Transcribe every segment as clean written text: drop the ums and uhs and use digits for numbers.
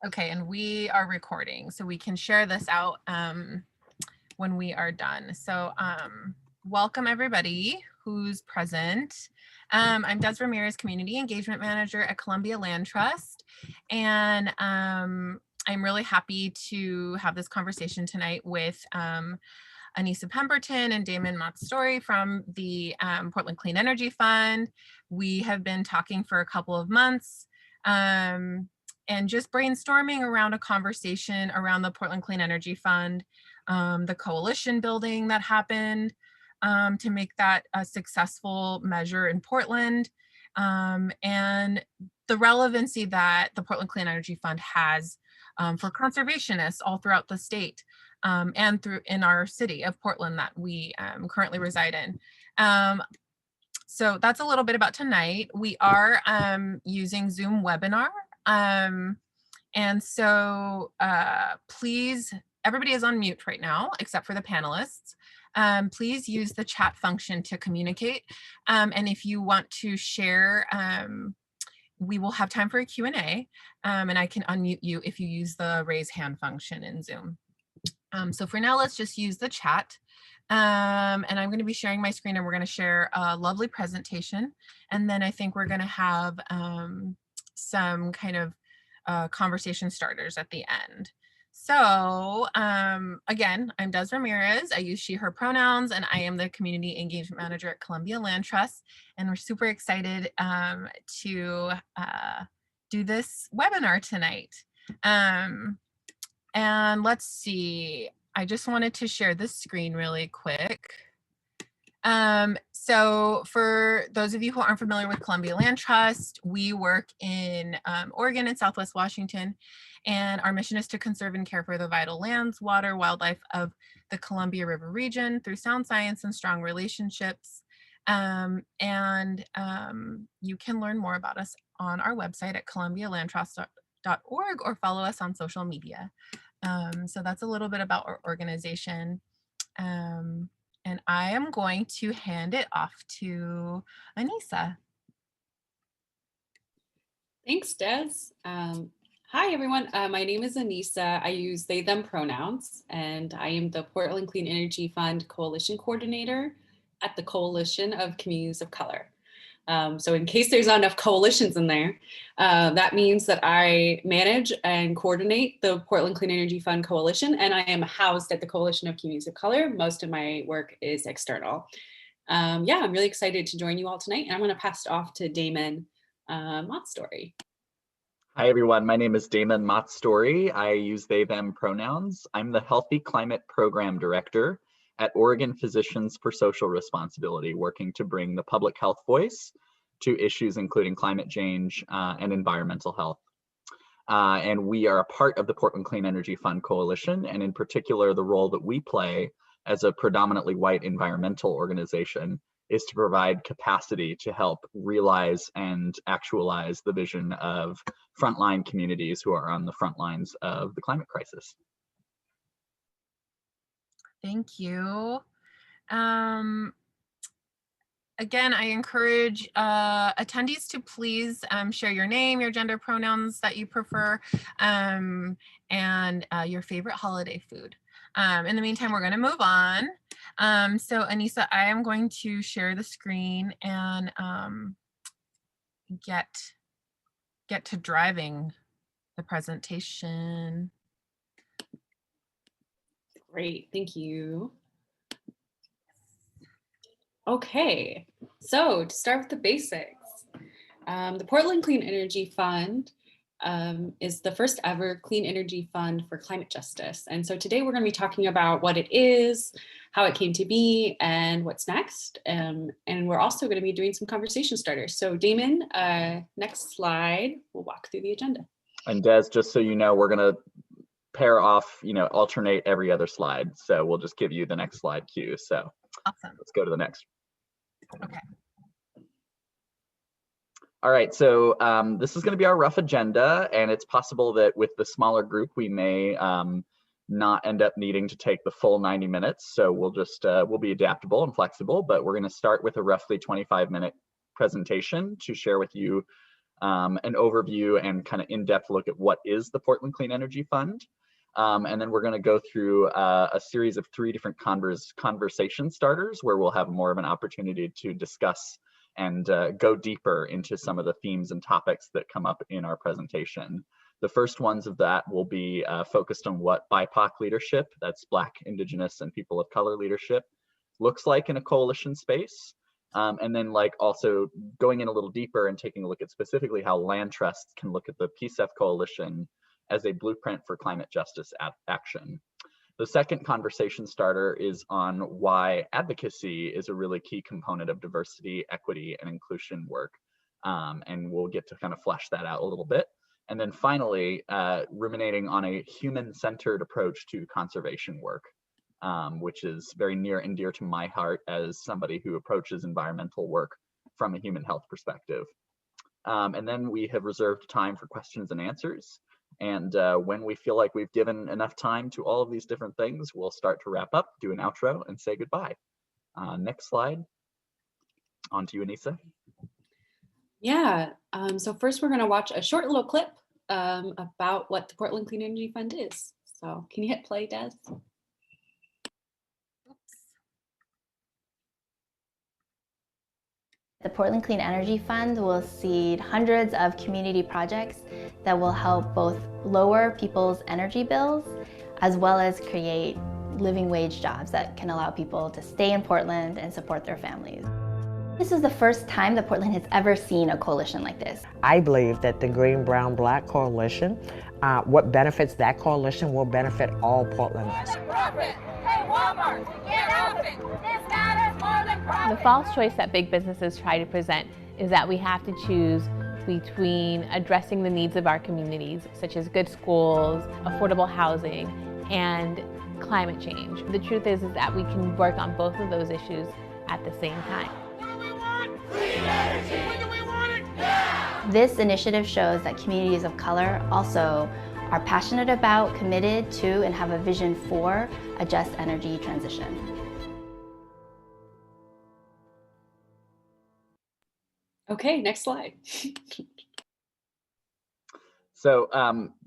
Okay, and we are recording, so we can share this out when we are done. So welcome everybody who's present. I'm Des Ramirez, Community Engagement Manager at Columbia Land Trust. And I'm really happy to have this conversation tonight with Anissa Pemberton and Damon Motz-Storey from the Portland Clean Energy Fund. We have been talking for a couple of months and just brainstorming around a conversation around the Portland Clean Energy Fund, the coalition building that happened to make that a successful measure in Portland, and the relevancy that the Portland Clean Energy Fund has for conservationists all throughout the state. And in our city of Portland that we currently reside in. So that's a little bit about tonight. We are using Zoom webinar. And so please, everybody is on mute right now, except for the panelists. Please use the chat function to communicate. And if you want to share, we will have time for a Q&A, and I can unmute you if you use the raise hand function in Zoom. So for now, let's just use the chat. And I'm going to be sharing my screen, and we're going to share a lovely presentation. And then I think we're going to have some kind of conversation starters at the end. So again, I'm Des Ramirez. I use she, her pronouns, and I am the Community Engagement Manager at Columbia Land Trust. And we're super excited to do this webinar tonight. And let's see, I just wanted to share this screen really quick. So for those of you who aren't familiar with Columbia Land Trust, we work in Oregon and Southwest Washington, and our mission is to conserve and care for the vital lands, water, wildlife of the Columbia River region through sound science and strong relationships. You can learn more about us on our website at columbialandtrust.org or follow us on social media. So that's a little bit about our organization. And I am going to hand it off to Anissa. Thanks, Des. Hi, everyone. My name is Anissa. I use they, them pronouns, and I am the Portland Clean Energy Fund Coalition Coordinator at the Coalition of Communities of Color. So in case there's not enough coalitions in there, that means that I manage and coordinate the Portland Clean Energy Fund Coalition, and I am housed at the Coalition of Communities of Color. Most of my work is external. Yeah, I'm really excited to join you all tonight, and I'm going to pass it off to Damon Motz-Storey. Hi, everyone. My name is Damon Motz-Storey. I use they, them pronouns. I'm the Healthy Climate Program Director at Oregon Physicians for Social Responsibility, working to bring the public health voice to issues including climate change and environmental health. And we are a part of the Portland Clean Energy Fund Coalition, and in particular, the role that we play as a predominantly white environmental organization is to provide capacity to help realize and actualize the vision of frontline communities who are on the front lines of the climate crisis. Thank you. Again, I encourage attendees to please share your name, your gender pronouns that you prefer, and your favorite holiday food. In the meantime, we're going to move on. So Anissa, I am going to share the screen and get to driving the presentation. Great, thank you. Okay, so to start with the basics, the Portland Clean Energy Fund is the first ever clean energy fund for climate justice. And so today we're going to be talking about what it is, how it came to be, and what's next. And we're also going to be doing some conversation starters. So Damon, next slide, we'll walk through the agenda. And Des, just so you know, we're going to pair off, alternate every other slide. So we'll just give you the next slide cue. So awesome. Let's go to the next. Okay. All right, so this is going to be our rough agenda, and it's possible that with the smaller group, we may not end up needing to take the full 90 minutes. So we'll just, we'll be adaptable and flexible, but we're going to start with a roughly 25-minute presentation to share with you an overview and kind of in-depth look at what is the Portland Clean Energy Fund. And then we're going to go through a series of 3 different conversation starters where we'll have more of an opportunity to discuss and go deeper into some of the themes and topics that come up in our presentation. The first ones of that will be focused on what BIPOC leadership, that's Black, Indigenous, and people of color leadership, looks like in a coalition space. And then also going in a little deeper and taking a look at specifically how land trusts can look at the PCEF coalition as a blueprint for climate justice action. The second conversation starter is on why advocacy is a really key component of diversity, equity, and inclusion work. And we'll get to kind of flesh that out a little bit. And then finally, ruminating on a human-centered approach to conservation work, which is very near and dear to my heart as somebody who approaches environmental work from a human health perspective. And then we have reserved time for questions and answers. And when we feel like we've given enough time to all of these different things, we'll start to wrap up, do an outro, and say goodbye. Next slide. On to you, Anissa. Yeah, so first we're going to watch a short little clip about what the Portland Clean Energy Fund is. So can you hit play, Des? The Portland Clean Energy Fund will seed hundreds of community projects that will help both lower people's energy bills as well as create living wage jobs that can allow people to stay in Portland and support their families. This is the first time that Portland has ever seen a coalition like this. I believe that the Green, Brown, Black coalition, what benefits that coalition will benefit all Portlanders. The false choice that big businesses try to present is that we have to choose between addressing the needs of our communities, such as good schools, affordable housing, and climate change. The truth is that we can work on both of those issues at the same time. This initiative shows that communities of color also are passionate about, committed to, and have a vision for a just energy transition. Okay, next slide. So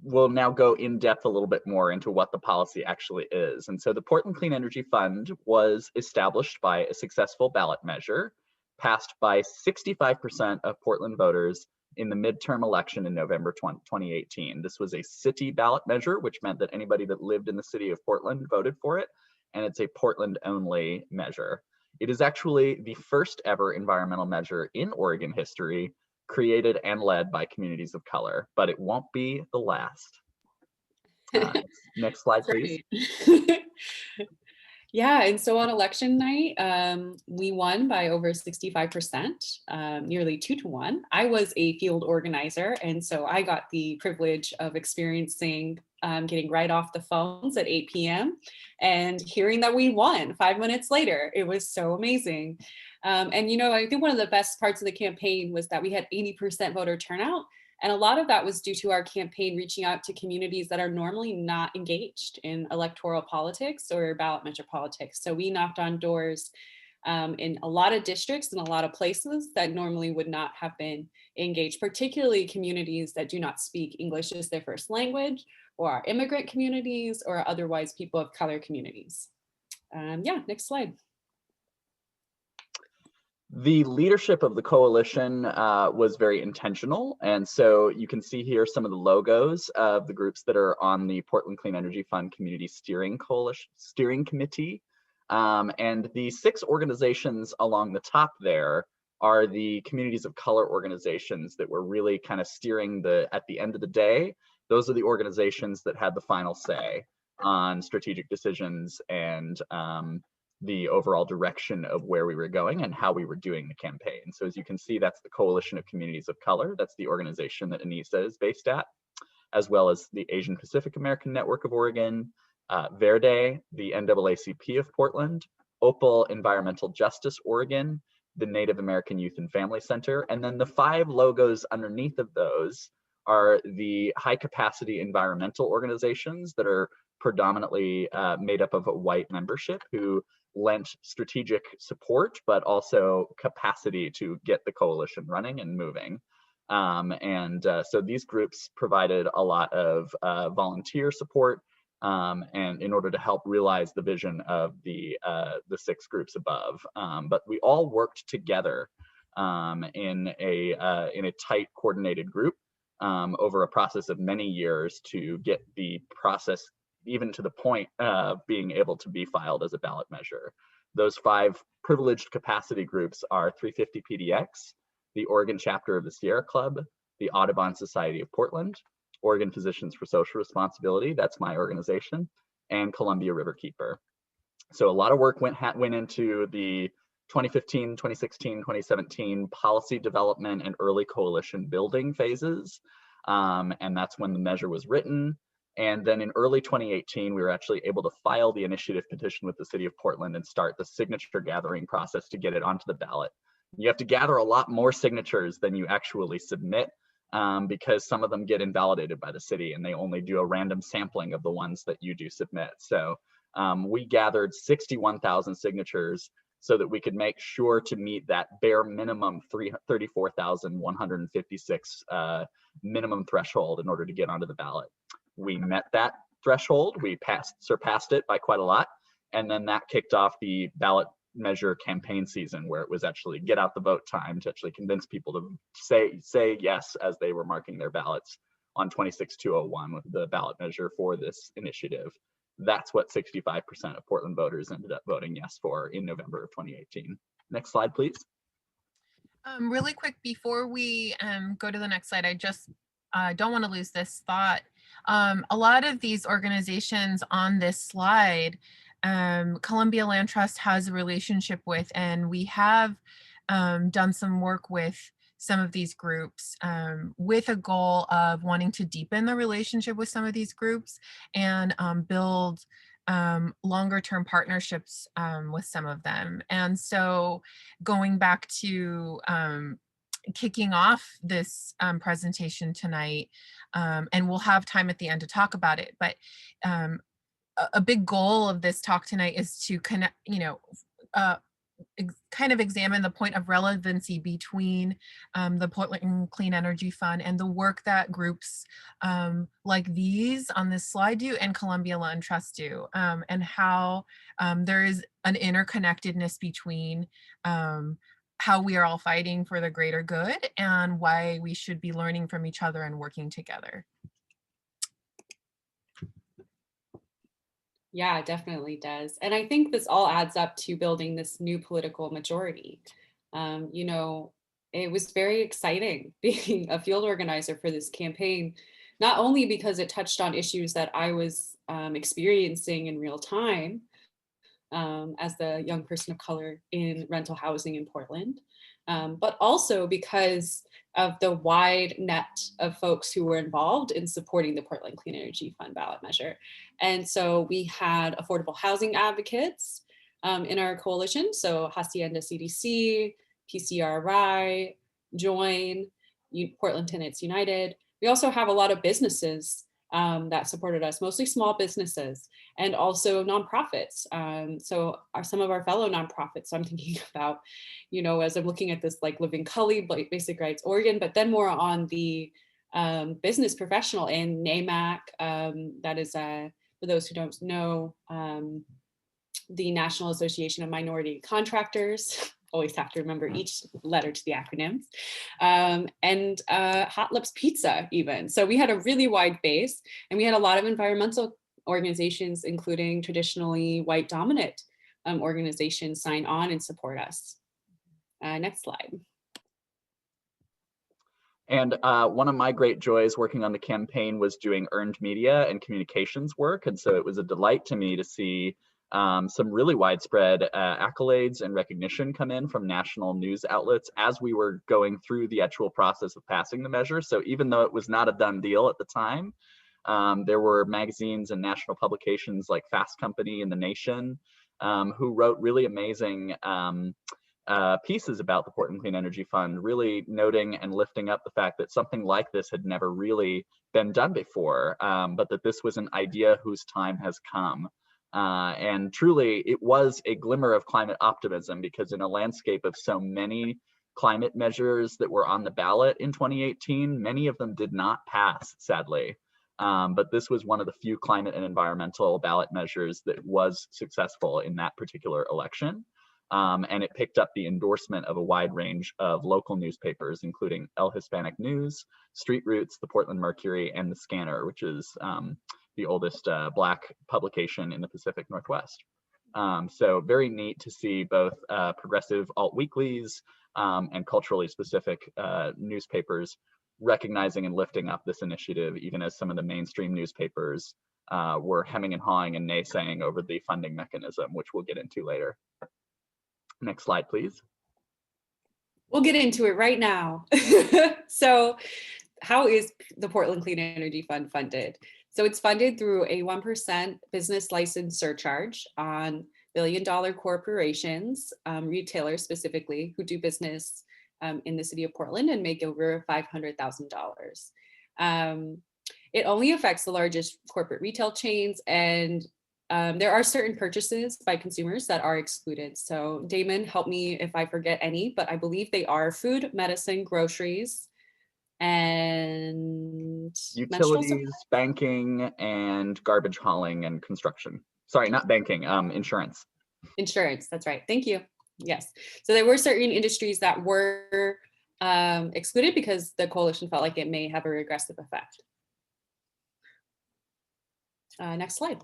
we'll now go in depth a little bit more into what the policy actually is. And so the Portland Clean Energy Fund was established by a successful ballot measure passed by 65% of Portland voters in the midterm election in November 2018. This was a city ballot measure, which meant that anybody that lived in the city of Portland voted for it, and it's a Portland-only measure. It is actually the first ever environmental measure in Oregon history created and led by communities of color, but it won't be the last. Next slide, please. Yeah, and so on election night, we won by over 65%, nearly 2-to-1. I was a field organizer, and so I got the privilege of experiencing getting right off the phones at 8 p.m. and hearing that we won 5 minutes later. It was so amazing. And you know, I think one of the best parts of the campaign was that we had 80% voter turnout. And a lot of that was due to our campaign reaching out to communities that are normally not engaged in electoral politics or ballot measure politics. So we knocked on doors in a lot of districts and a lot of places that normally would not have been engaged, particularly communities that do not speak English as their first language, or our immigrant communities, or otherwise people of color communities. Yeah, next slide. The leadership of the coalition was very intentional. And so you can see here some of the logos of the groups that are on the Portland Clean Energy Fund Community Steering Committee. And the 6 organizations along the top there are the communities of color organizations that were really kind of steering at the end of the day. Those are the organizations that had the final say on strategic decisions and the overall direction of where we were going and how we were doing the campaign. So as you can see, that's the Coalition of Communities of Color. That's the organization that Anissa is based at, as well as the Asian Pacific American Network of Oregon, Verde, the NAACP of Portland, Opal Environmental Justice Oregon, the Native American Youth and Family Center, and then the 5 logos underneath of those are the high capacity environmental organizations that are predominantly made up of a white membership who lent strategic support, but also capacity to get the coalition running and moving. So these groups provided a lot of volunteer support and in order to help realize the vision of the 6 groups above. But we all worked together in a tight coordinated group over a process of many years to get the process even to the point of being able to be filed as a ballot measure. Those 5 privileged capacity groups are 350 PDX, the Oregon chapter of the Sierra Club, the Audubon Society of Portland, Oregon Physicians for Social Responsibility, that's my organization, and Columbia Riverkeeper. So a lot of work went into the 2015, 2016, 2017 policy development and early coalition building phases. And that's when the measure was written. And then in early 2018, we were actually able to file the initiative petition with the city of Portland and start the signature gathering process to get it onto the ballot. You have to gather a lot more signatures than you actually submit because some of them get invalidated by the city and they only do a random sampling of the ones that you do submit. So we gathered 61,000 signatures so that we could make sure to meet that bare minimum 34,156 minimum threshold in order to get onto the ballot. We met that threshold, we surpassed it by quite a lot, and then that kicked off the ballot measure campaign season, where it was actually get out the vote time to actually convince people to say yes as they were marking their ballots on 26-201 with the ballot measure for this initiative. That's what 65% of Portland voters ended up voting yes for in November of 2018. Next slide, please. Really quick, before we go to the next slide, I just don't want to lose this thought. A lot of these organizations on this slide, Columbia Land Trust has a relationship with, and we have done some work with some of these groups with a goal of wanting to deepen the relationship with some of these groups and build longer term partnerships with some of them. And so going back to kicking off this presentation tonight, and we'll have time at the end to talk about it, but a big goal of this talk tonight is to connect, kind of examine the point of relevancy between the Portland Clean Energy Fund and the work that groups like these on this slide do and Columbia Land Trust do, and how there is an interconnectedness between how we are all fighting for the greater good and why we should be learning from each other and working together. Yeah, it definitely does. And I think this all adds up to building this new political majority. It was very exciting being a field organizer for this campaign, not only because it touched on issues that I was experiencing in real time as the young person of color in rental housing in Portland, but also because of the wide net of folks who were involved in supporting the Portland Clean Energy Fund ballot measure. And so we had affordable housing advocates in our coalition. So Hacienda CDC, PCRI, Join, Portland Tenants United. We also have a lot of businesses that supported us, mostly small businesses, and also nonprofits. So some of our fellow nonprofits, I'm thinking about, as I'm looking at this, like Living Cully, Basic Rights Oregon, but then more on the business professional and NAMAC, that is, for those who don't know, the National Association of Minority Contractors. Always have to remember each letter to the acronyms, and Hot Lips Pizza even. So we had a really wide base, and we had a lot of environmental organizations, including traditionally white dominant organizations, sign on and support us. Next slide. And one of my great joys working on the campaign was doing earned media and communications work. And so it was a delight to me to see some really widespread accolades and recognition come in from national news outlets as we were going through the actual process of passing the measure. So even though it was not a done deal at the time, there were magazines and national publications like Fast Company and The Nation who wrote really amazing pieces about the Portland Clean Energy Fund, really noting and lifting up the fact that something like this had never really been done before, but that this was an idea whose time has come. And truly, it was a glimmer of climate optimism, because in a landscape of so many climate measures that were on the ballot in 2018. Many of them did not pass, sadly. But this was one of the few climate and environmental ballot measures that was successful in that particular election. And it picked up the endorsement of a wide range of local newspapers, including El Hispanic News, Street Roots, the Portland Mercury, and the Scanner, which is the oldest Black publication in the Pacific Northwest. So very neat to see both progressive alt weeklies and culturally specific newspapers recognizing and lifting up this initiative, even as some of the mainstream newspapers were hemming and hawing and naysaying over the funding mechanism, which we'll get into later. Next slide, please. We'll get into it right now. So how is the Portland Clean Energy Fund funded? So it's funded through a 1% business license surcharge on billion-dollar corporations, retailers specifically, who do business in the city of Portland and make over $500,000. It only affects the largest corporate retail chains, and there are certain purchases by consumers that are excluded. So Damon, help me if I forget any, but I believe they are food, medicine, groceries, and utilities, banking, and garbage hauling and construction. Sorry, not banking, insurance. Insurance, that's right. Thank you. Yes. So there were certain industries that were excluded because the coalition felt like it may have a regressive effect. Next slide.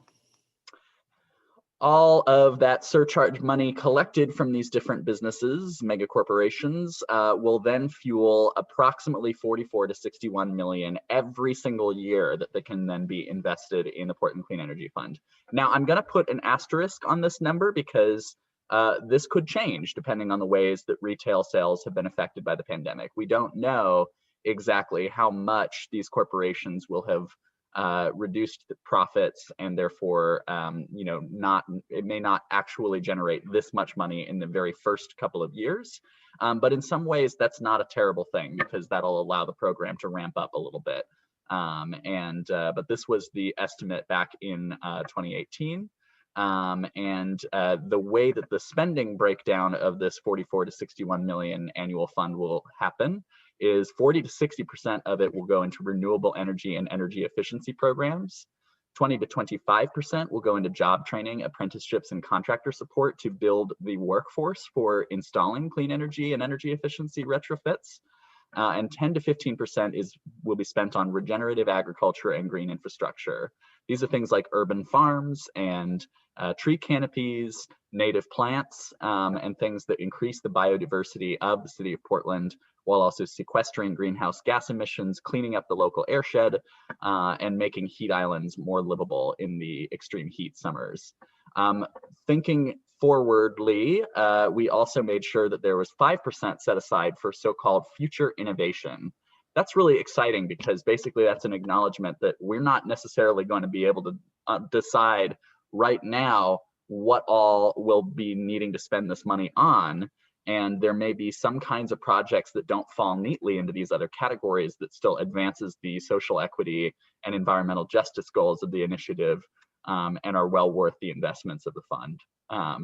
All of that surcharge money collected from these different businesses, mega corporations, will then fuel approximately 44 to 61 million every single year that they can then be invested in the Portland Clean Energy Fund. Now, I'm going to put an asterisk on this number because this could change depending on the ways that retail sales have been affected by the pandemic. We don't know exactly how much these corporations will have reduced the profits, and therefore, it may not actually generate this much money in the very first couple of years. But in some ways, that's not a terrible thing because that'll allow the program to ramp up a little bit. But this was the estimate back in 2018. The way that the spending breakdown of this 44 to 61 million annual fund will happen is 40 to 60% of it will go into renewable energy and energy efficiency programs. 20 to 25% will go into job training, apprenticeships, and contractor support to build the workforce for installing clean energy and energy efficiency retrofits. And 10 to 15% will be spent on regenerative agriculture and green infrastructure. These are things like urban farms and tree canopies, native plants, and things that increase the biodiversity of the city of Portland, while also sequestering greenhouse gas emissions, cleaning up the local airshed, and making heat islands more livable in the extreme heat summers. Thinking forwardly, we also made sure that there was 5% set aside for so-called future innovation. That's really exciting because basically that's an acknowledgement that we're not necessarily going to be able to decide right now what all we'll be needing to spend this money on. And there may be some kinds of projects that don't fall neatly into these other categories that still advances the social equity and environmental justice goals of the initiative, and are well worth the investments of the fund.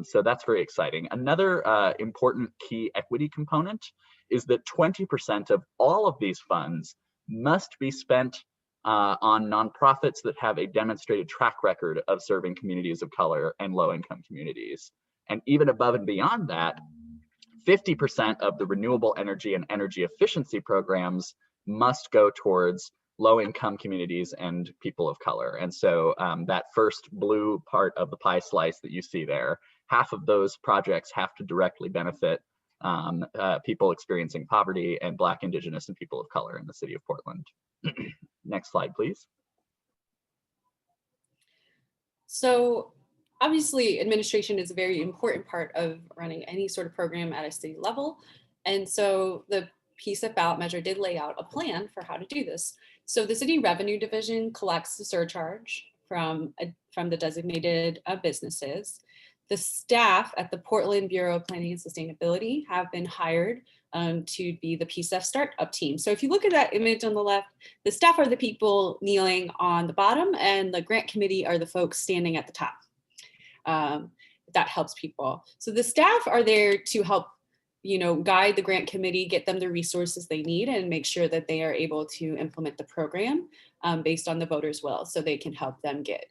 So that's very exciting. Another important key equity component is that 20% of all of these funds must be spent on nonprofits that have a demonstrated track record of serving communities of color and low-income communities. And even above and beyond that, 50% of the renewable energy and energy efficiency programs must go towards low-income communities and people of color. And so that first blue part of the pie slice that you see there, half of those projects have to directly benefit people experiencing poverty and Black, Indigenous, and people of color in the city of Portland. Next slide, please. So obviously, administration is a very important part of running any sort of program at a city level. And so the PCEF ballot measure did lay out a plan for how to do this. So the city revenue division collects the surcharge from the designated businesses. The staff at the Portland Bureau of Planning and Sustainability have been hired to be the PCEF startup team. So if you look at that image on the left, the staff are the people kneeling on the bottom, and the grant committee are the folks standing at the top. That helps people. So the staff are there to help guide the grant committee, get them the resources they need, and make sure that they are able to implement the program based on the voters' will. So they can help them get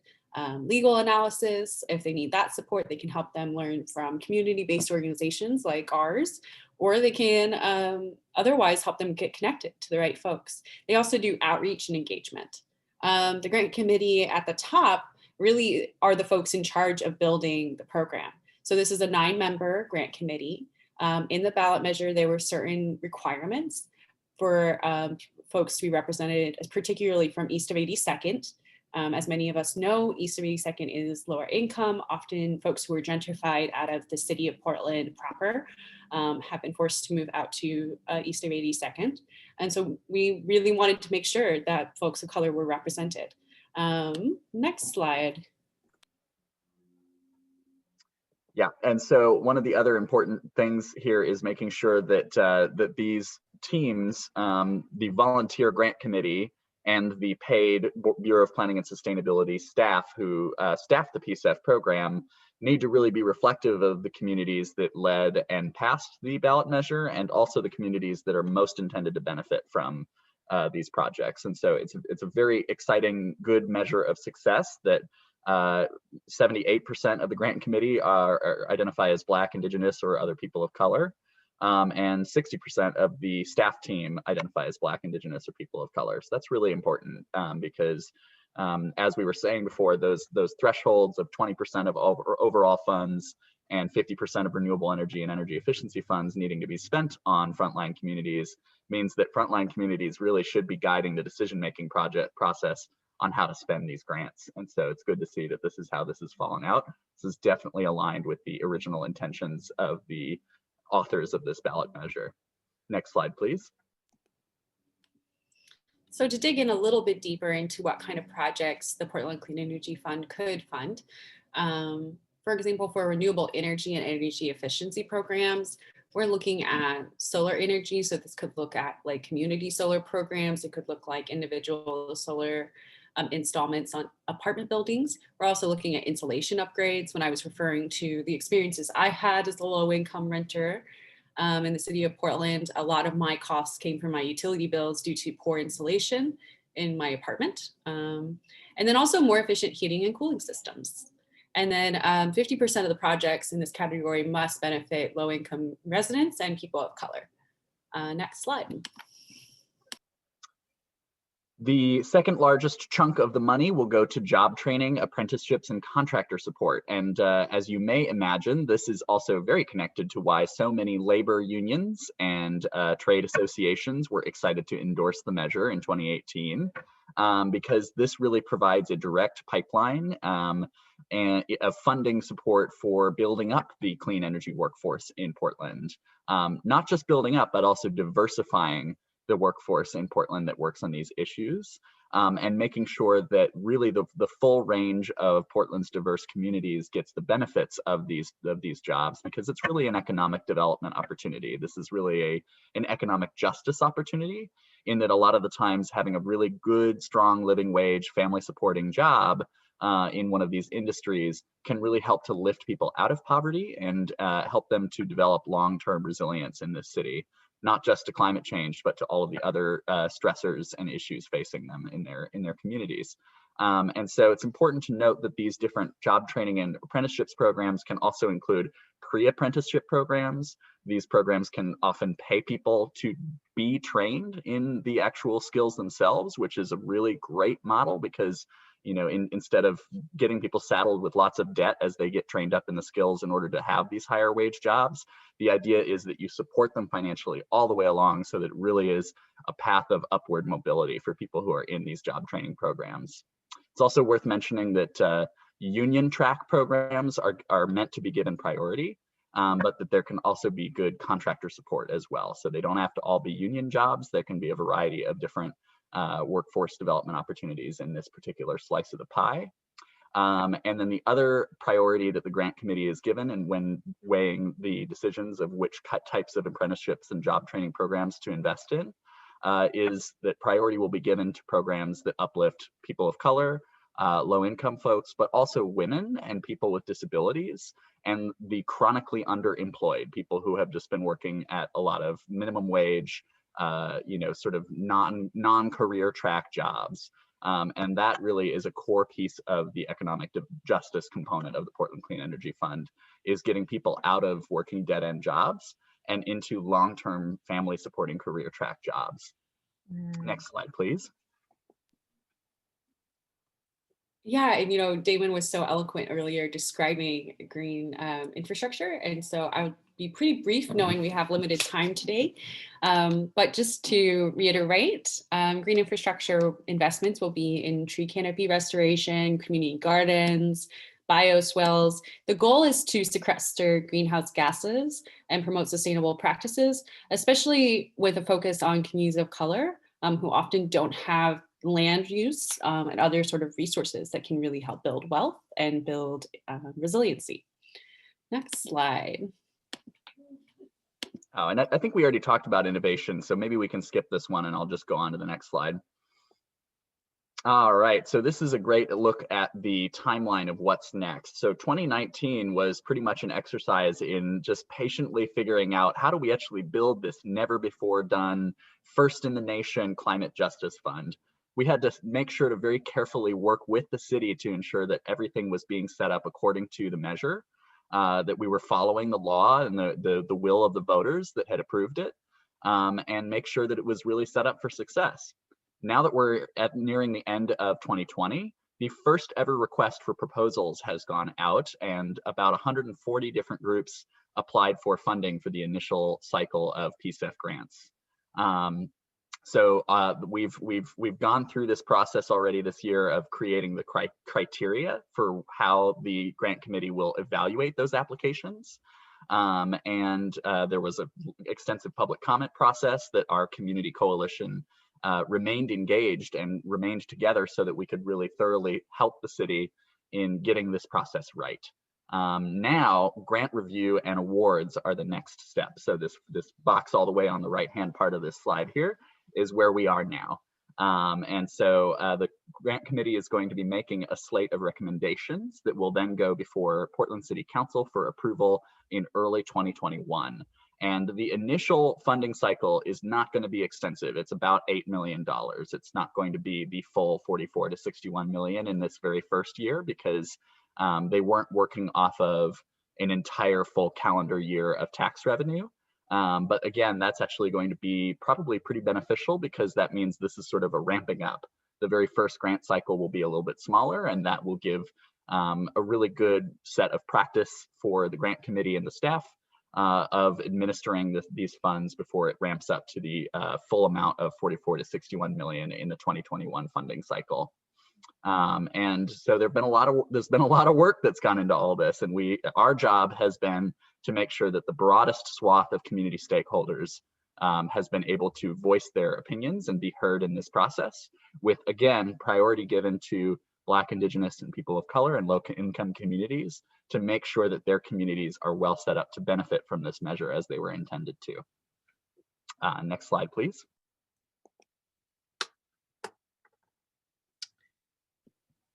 legal analysis. If they need that support, they can help them learn from community-based organizations like ours, or they can otherwise help them get connected to the right folks. They also do outreach and engagement. The grant committee at the top really are the folks in charge of building the program. So this is a 9-member grant committee. In the ballot measure, there were certain requirements for folks to be represented, particularly from east of 82nd. As many of us know, east of 82nd is lower income. Often folks who are gentrified out of the city of Portland proper have been forced to move out to east of 82nd. And so we really wanted to make sure that folks of color were represented. Next slide. Yeah, and so one of the other important things here is making sure that that these teams, the volunteer grant committee and the paid Bureau of Planning and Sustainability staff who staff the PCEF program need to really be reflective of the communities that led and passed the ballot measure, and also the communities that are most intended to benefit from these projects. And so it's a very exciting, good measure of success that 78% of the grant committee are identify as Black, Indigenous, or other people of color. And 60% of the staff team identify as Black, Indigenous, or people of color. So that's really important because as we were saying before, those thresholds of 20% of overall funds and 50% of renewable energy and energy efficiency funds needing to be spent on frontline communities means that frontline communities really should be guiding the decision-making process on how to spend these grants. And so it's good to see that this is how this has fallen out. This is definitely aligned with the original intentions of the authors of this ballot measure. Next slide, please. So to dig in a little bit deeper into what kind of projects the Portland Clean Energy Fund could fund, for example, for renewable energy and energy efficiency programs, we're looking at solar energy. So this could look at like community solar programs. It could look like individual solar installments on apartment buildings. We're also looking at insulation upgrades. When I was referring to the experiences I had as a low-income renter in the city of Portland, a lot of my costs came from my utility bills due to poor insulation in my apartment. And then also more efficient heating and cooling systems. And then 50% of the projects in this category must benefit low-income residents and people of color. Next slide. The second largest chunk of the money will go to job training, apprenticeships, and contractor support. And as you may imagine, this is also very connected to why so many labor unions and trade associations were excited to endorse the measure in 2018, because this really provides a direct pipeline and of funding support for building up the clean energy workforce in Portland. Not just building up, but also diversifying the workforce in Portland that works on these issues, and making sure that really the full range of Portland's diverse communities gets the benefits of these jobs, because it's really an economic development opportunity. This is really an economic justice opportunity, in that a lot of the times having a really good, strong living wage, family supporting job in one of these industries can really help to lift people out of poverty and help them to develop long-term resilience in this city. Not just to climate change, but to all of the other stressors and issues facing them in their communities. And so it's important to note that these different job training and apprenticeships programs can also include pre-apprenticeship programs. These programs can often pay people to be trained in the actual skills themselves, which is a really great model, because instead of getting people saddled with lots of debt as they get trained up in the skills in order to have these higher wage jobs, the idea is that you support them financially all the way along, so that it really is a path of upward mobility for people who are in these job training programs. It's also worth mentioning that union track programs are meant to be given priority, but that there can also be good contractor support as well. So they don't have to all be union jobs. There can be a variety of different workforce development opportunities in this particular slice of the pie. And then the other priority that the grant committee is given, and when weighing the decisions of which types of apprenticeships and job training programs to invest in, is that priority will be given to programs that uplift people of color, low-income folks, but also women and people with disabilities, and the chronically underemployed, people who have just been working at a lot of minimum wage, sort of non-career track jobs. And that really is a core piece of the economic justice component of the Portland Clean Energy Fund, is getting people out of working dead-end jobs and into long-term family supporting career track jobs. Next slide, please. Yeah, and Damon was so eloquent earlier describing green infrastructure, and so I would be pretty brief knowing we have limited time today. But just to reiterate, green infrastructure investments will be in tree canopy restoration, community gardens, bioswales. The goal is to sequester greenhouse gases and promote sustainable practices, especially with a focus on communities of color who often don't have land use and other sort of resources that can really help build wealth and build resiliency. Next slide. Oh, and I think we already talked about innovation, so maybe we can skip this one and I'll just go on to the next slide. All right, so this is a great look at the timeline of what's next. So 2019 was pretty much an exercise in just patiently figuring out how do we actually build this never before done, first in the nation climate justice fund. We had to make sure to very carefully work with the city to ensure that everything was being set up according to the measure, that we were following the law and the will of the voters that had approved it, and make sure that it was really set up for success. Now that we're nearing the end of 2020, the first ever request for proposals has gone out, and about 140 different groups applied for funding for the initial cycle of PCEF grants. So we've gone through this process already this year of creating the criteria for how the grant committee will evaluate those applications. There was an extensive public comment process that our community coalition remained engaged and remained together so that we could really thoroughly help the city in getting this process right. Now, grant review and awards are the next step. So this box all the way on the right-hand part of this slide here is where we are now. The grant committee is going to be making a slate of recommendations that will then go before Portland City Council for approval in early 2021. And the initial funding cycle is not going to be extensive. It's about $8 million. It's not going to be the full 44 to 61 million in this very first year, because they weren't working off of an entire full calendar year of tax revenue. But again, that's actually going to be probably pretty beneficial, because that means this is sort of a ramping up. The very first grant cycle will be a little bit smaller, and that will give a really good set of practice for the grant committee and the staff of administering these funds before it ramps up to the full amount of 44 to 61 million in the 2021 funding cycle. And so there's been a lot of work that's gone into all this, and our job has been to make sure that the broadest swath of community stakeholders has been able to voice their opinions and be heard in this process, with, again, priority given to Black, Indigenous, and people of color and low-income communities, to make sure that their communities are well set up to benefit from this measure as they were intended to. Next slide, please.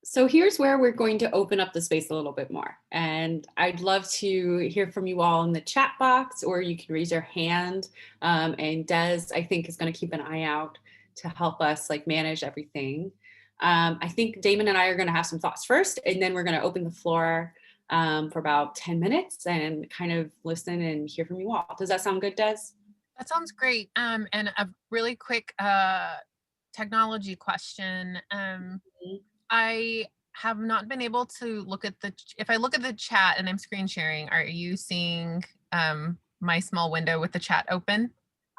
So here's where we're going to open up the space a little bit more. And I'd love to hear from you all in the chat box, or you can raise your hand. And Des, I think, is going to keep an eye out to help us manage everything. I think Damon and I are going to have some thoughts first, and then we're going to open the floor for about 10 minutes and kind of listen and hear from you all. Does that sound good, Des? That sounds great. And a really quick technology question. I have not been able to look at if I look at the chat and I'm screen sharing, are you seeing my small window with the chat open?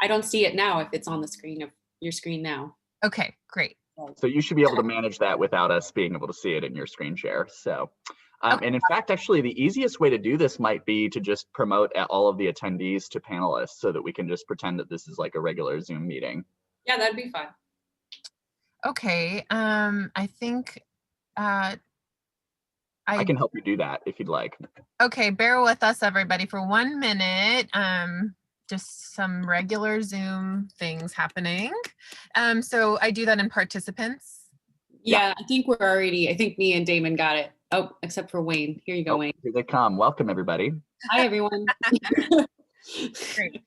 I don't see it now if it's on the screen of your screen now. Okay, great. So you should be able to manage that without us being able to see it in your screen share. So, Okay. And in fact, actually, the easiest way to do this might be to just promote all of the attendees to panelists, so that we can just pretend that this is like a regular Zoom meeting. Yeah, that'd be fun. Okay, I think I can help you do that if you'd like. Okay, bear with us, everybody, for 1 minute. Just some regular Zoom things happening. So I do that in participants. Yeah, I think I think me and Damon got it. Oh, except for Wayne. Here you go, Wayne. Here they come. Welcome, everybody. Hi, everyone. Great.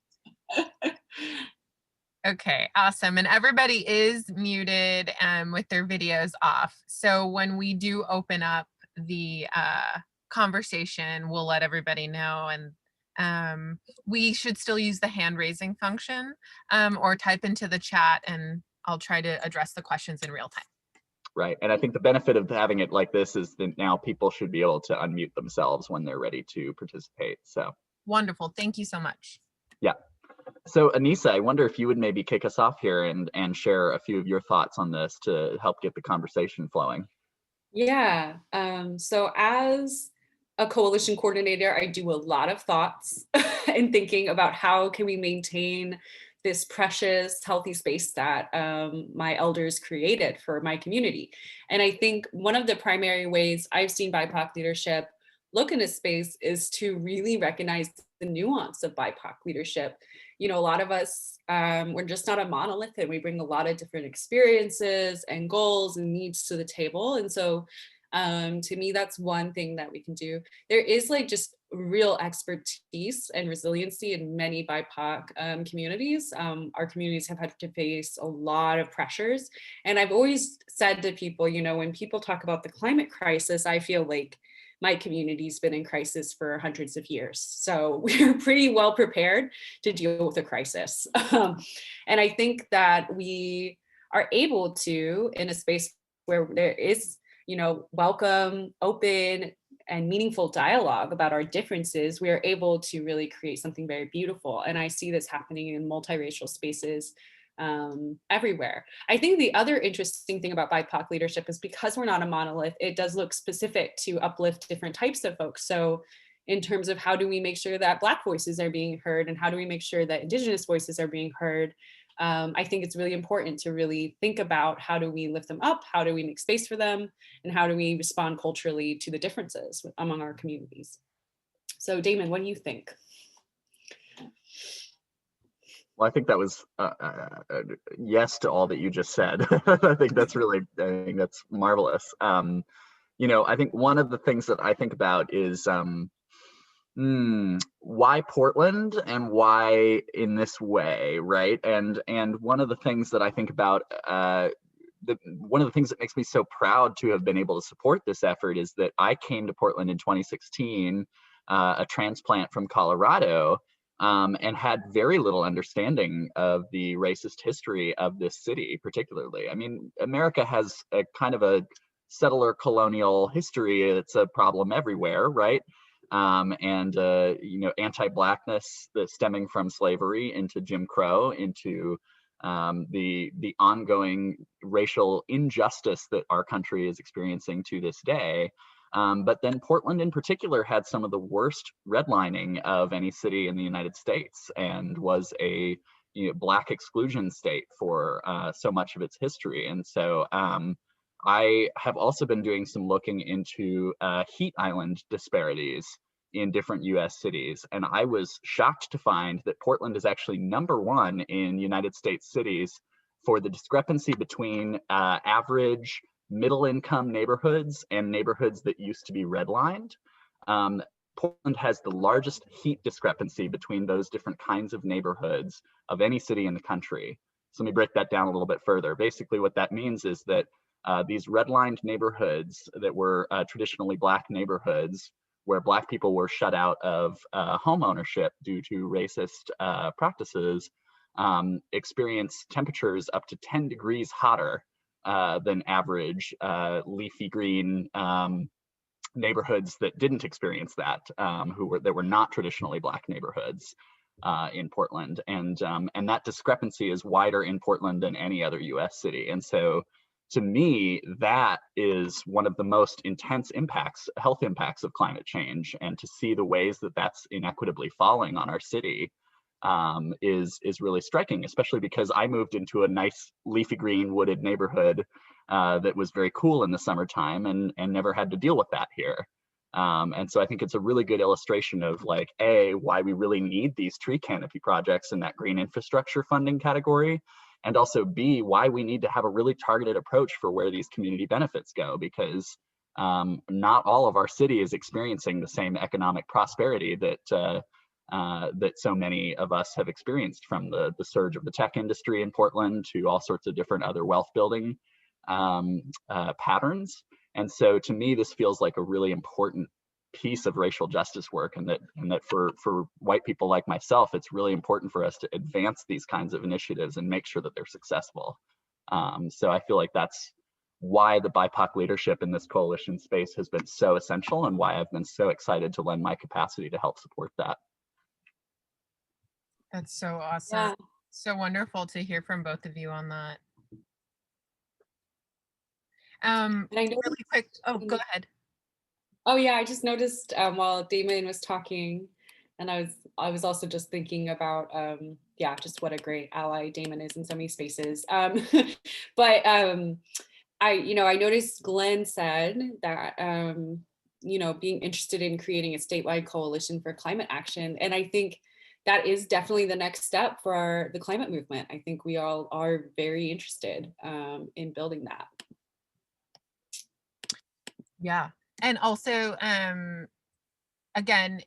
Okay, awesome. And everybody is muted with their videos off. So when we do open up the conversation, we'll let everybody know. And we should still use the hand raising function or type into the chat, and I'll try to address the questions in real time. Right. And I think the benefit of having it like this is that now people should be able to unmute themselves when they're ready to participate. So wonderful. Thank you so much. Yeah. So Anissa, I wonder if you would maybe kick us off here and share a few of your thoughts on this to help get the conversation flowing. Yeah. So as a coalition coordinator, I do a lot of thoughts and thinking about how can we maintain this precious, healthy space that my elders created for my community. And I think one of the primary ways I've seen BIPOC leadership look in a space is to really recognize the nuance of BIPOC leadership. You know, a lot of us, we're just not a monolith, and we bring a lot of different experiences and goals and needs to the table. And so to me, that's one thing that we can do. There is like just real expertise and resiliency in many BIPOC communities. Our communities have had to face a lot of pressures. And I've always said to people, you know, when people talk about the climate crisis, I feel like my community's been in crisis for hundreds of years. So we're pretty well prepared to deal with a crisis. And I think that we are able to, in a space where there is, you know, welcome, open, and meaningful dialogue about our differences, we are able to really create something very beautiful. And I see this happening in multiracial spaces everywhere. I think the other interesting thing about BIPOC leadership is because we're not a monolith, it does look specific to uplift different types of folks. So in terms of how do we make sure that Black voices are being heard, and how do we make sure that Indigenous voices are being heard, I think it's really important to really think about how do we lift them up, how do we make space for them, and how do we respond culturally to the differences among our communities. So Damon, what do you think? Well, I think that was yes to all that you just said. I think that's marvelous. You know, I think one of the things that I think about is why Portland and why in this way, right? And one of the things that I think about, one of the things that makes me so proud to have been able to support this effort is that I came to Portland in 2016, a transplant from Colorado, and had very little understanding of the racist history of this city, particularly. I mean, America has a kind of a settler colonial history. It's a problem everywhere, right? You know, anti-Blackness that's stemming from slavery into Jim Crow, into the ongoing racial injustice that our country is experiencing to this day. But then Portland in particular had some of the worst redlining of any city in the United States, and was a Black exclusion state for so much of its history. And so I have also been doing some looking into heat island disparities in different US cities. And I was shocked to find that Portland is actually #1 in United States cities for the discrepancy between average middle income neighborhoods and neighborhoods that used to be redlined. Portland has the largest heat discrepancy between those different kinds of neighborhoods of any city in the country. So let me break that down a little bit further. Basically what that means is that these redlined neighborhoods that were traditionally Black neighborhoods, where Black people were shut out of home ownership due to racist practices, experience temperatures up to 10 degrees hotter than average leafy green neighborhoods that didn't experience that, that were not traditionally Black neighborhoods in Portland. And that discrepancy is wider in Portland than any other US city. And so to me, that is one of the most intense impacts, health impacts of climate change. And to see the ways that that's inequitably falling on our city is really striking, especially because I moved into a nice leafy green wooded neighborhood that was very cool in the summertime and never had to deal with that here. And so I think it's a really good illustration of like, why we really need these tree canopy projects in that green infrastructure funding category, and also B, why we need to have a really targeted approach for where these community benefits go, because not all of our city is experiencing the same economic prosperity that that so many of us have experienced, from the surge of the tech industry in Portland to all sorts of different other wealth building patterns. And so to me, this feels like a really important piece of racial justice work, and that for white people like myself, it's really important for us to advance these kinds of initiatives and make sure that they're successful. So I feel like that's why the BIPOC leadership in this coalition space has been so essential, and why I've been so excited to lend my capacity to help support that. That's so awesome. Yeah. So wonderful to hear from both of you on that. And I know, really quick, oh, go ahead. oh yeah, I just noticed while Damon was talking, and I was also just thinking about yeah, just what a great ally Damon is in so many spaces. But I noticed Glenn said that being interested in creating a statewide coalition for climate action, and I think that is definitely the next step for the climate movement. I think we all are very interested in building that. Yeah, and also again,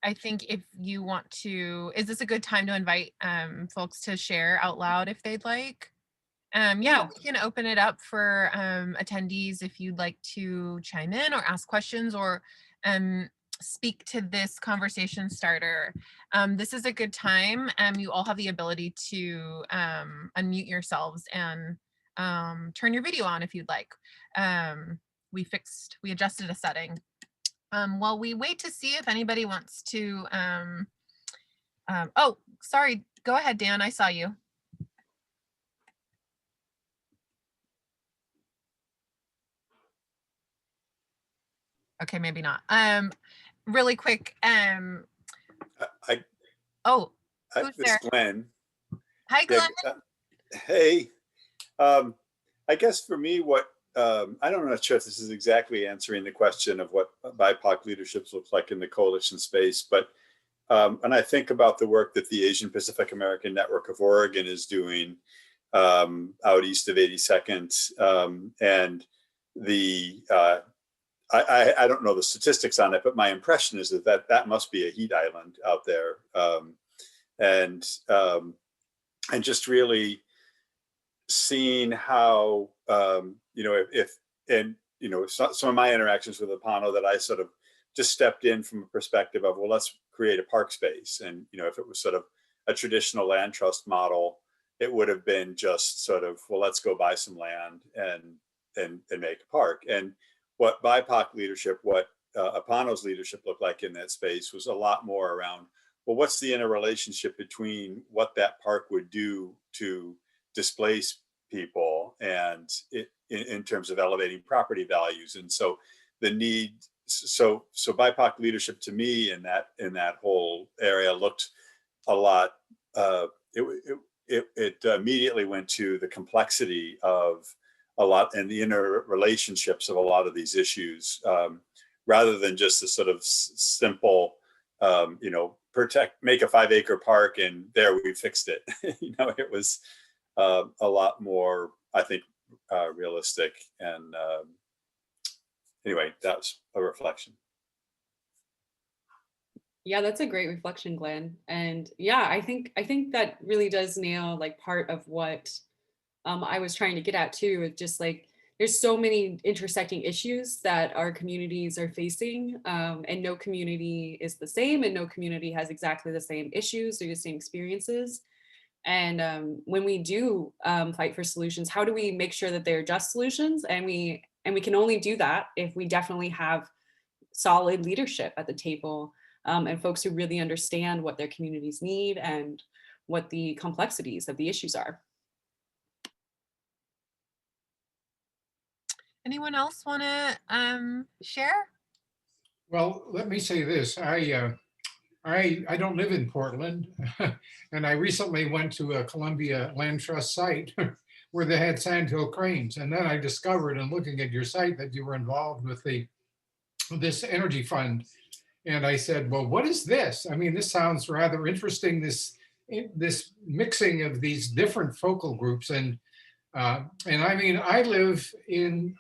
I think if you want to, is this a good time to invite folks to share out loud if they'd like? Yeah, we can open it up for attendees if you'd like to chime in or ask questions or speak to this conversation starter. This is a good time. You all have the ability to unmute yourselves and turn your video on if you'd like. We adjusted a setting. While we wait to see if anybody wants to, oh, sorry, go ahead, Dan, I saw you. Okay, maybe not. Really quick. Who's there? Glenn. Hi, Glenn. Yeah, hey, I guess for me, what I'm not sure if this is exactly answering the question of what BIPOC leaderships looks like in the coalition space, but and I think about the work that the Asian Pacific American Network of Oregon is doing out east of 82nd, and the I don't know the statistics on it, but my impression is that must be a heat island out there, and just really seeing how some of my interactions with Apano, that I sort of just stepped in from a perspective of, well, let's create a park space, and if it was sort of a traditional land trust model, it would have been just sort of, well, let's go buy some land and make a park. And what BIPOC leadership, what Apano's leadership looked like in that space was a lot more around, well, what's the interrelationship between what that park would do to displace people and in terms of elevating property values. And so the need, so BIPOC leadership to me in that whole area looked a lot, it immediately went to the complexity of a lot and the interrelationships of a lot of these issues, rather than just the sort of simple, make a 5-acre park and there we fixed it. It was a lot more, I think, realistic. And anyway, that's a reflection. Yeah, that's a great reflection, Glenn. And yeah, I think that really does nail like part of what I was trying to get at too. It's just like there's so many intersecting issues that our communities are facing, and no community is the same, and no community has exactly the same issues or the same experiences. And when we do fight for solutions, how do we make sure that they're just solutions? And we can only do that if we definitely have solid leadership at the table, and folks who really understand what their communities need and what the complexities of the issues are. Anyone else want to share? Well, let me say this. I don't live in Portland, and I recently went to a Columbia Land Trust site where they had sandhill cranes, and then I discovered in looking at your site that you were involved with this energy fund, and I said, well, what is this? I mean, this sounds rather interesting. this mixing of these different focal groups. And I mean, I live in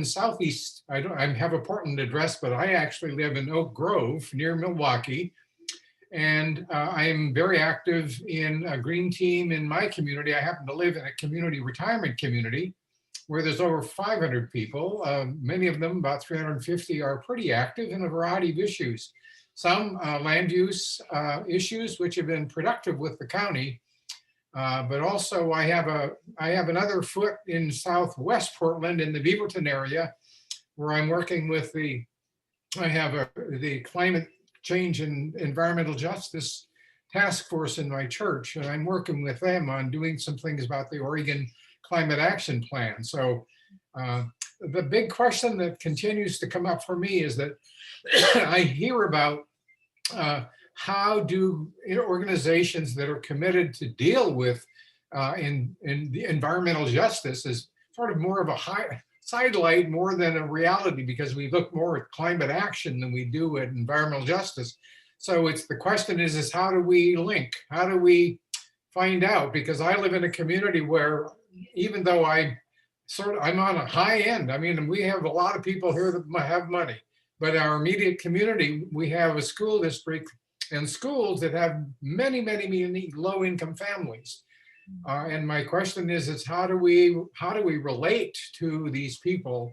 Southeast. I have a Portland address, but I actually live in Oak Grove near Milwaukee. And I'm very active in a green team in my community. I happen to live in a community retirement community where there's over 500 people. Many of them, about 350, are pretty active in a variety of issues. Some land use issues, which have been productive with the county. But also I have another foot in Southwest Portland in the Beaverton area, where I'm working with the Climate Change and Environmental Justice Task Force in my church, and I'm working with them on doing some things about the Oregon Climate Action Plan. So the big question that continues to come up for me is that I hear about how do organizations that are committed to deal with in the environmental justice is sort of more of a high sidelight more than a reality, because we look more at climate action than we do at environmental justice. So it's the question is how do we link? How do we find out? Because I live in a community where, even though I'm on a high end, I mean, we have a lot of people here that have money, but our immediate community, we have a school district and schools that have many, many, many low-income families. And my question is how do we relate to these people,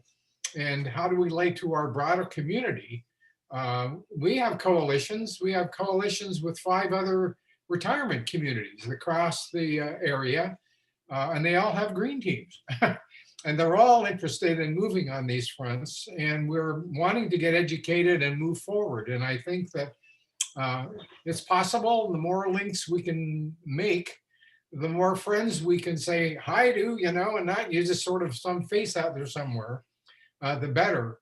and how do we relate to our broader community? We have coalitions. We have coalitions with 5 other retirement communities across the area, and they all have green teams. And they're all interested in moving on these fronts, and we're wanting to get educated and move forward. And I think that it's possible. The more links we can make, the more friends we can say hi to, and not use just sort of some face out there somewhere, the better.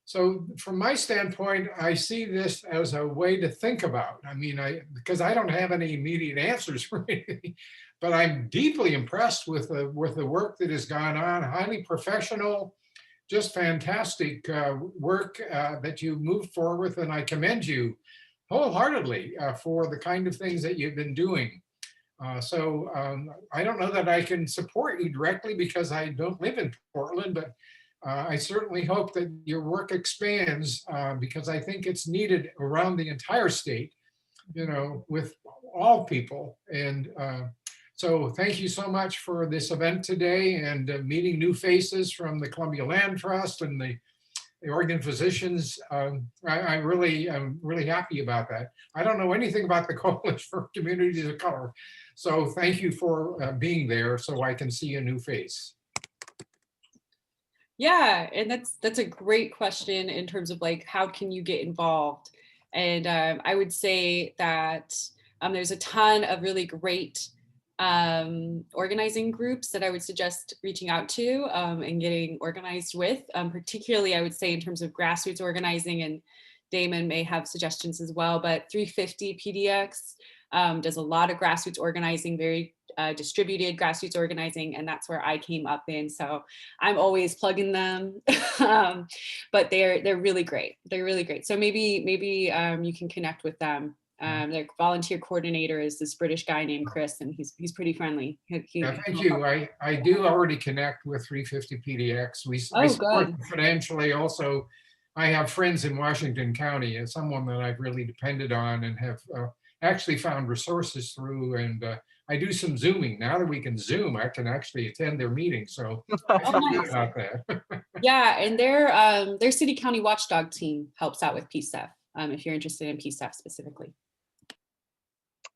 So from my standpoint, I see this as a way to think about. I mean, because I don't have any immediate answers for anything, but I'm deeply impressed with the work that has gone on, highly professional, just fantastic work that you moved forward with, and I commend you wholeheartedly for the kind of things that you've been doing. So I don't know that I can support you directly because I don't live in Portland, but I certainly hope that your work expands because I think it's needed around the entire state, with all people. And so thank you so much for this event today and meeting new faces from the Columbia Land Trust and the Oregon Physicians. I'm really happy about that. I don't know anything about the Coalition for Communities of Color. So thank you for being there so I can see a new face. Yeah, and that's a great question in terms of like, how can you get involved? And I would say that there's a ton of really great organizing groups that I would suggest reaching out to and getting organized with, particularly I would say in terms of grassroots organizing, and Damon may have suggestions as well, but 350 PDX does a lot of grassroots organizing, very distributed grassroots organizing, and that's where I came up in. So I'm always plugging them, but they're really great. They're really great. So maybe you can connect with them. Their volunteer coordinator is this British guy named Chris, and he's pretty friendly. Thank you. I do already connect with 350 PDX. We support financially. Also, I have friends in Washington County and someone that I've really depended on and have actually found resources through. And I do some Zooming. Now that we can Zoom, I can actually attend their meetings. So I feel good about that. Yeah, and their city county watchdog team helps out with PCEF if you're interested in PCEF specifically.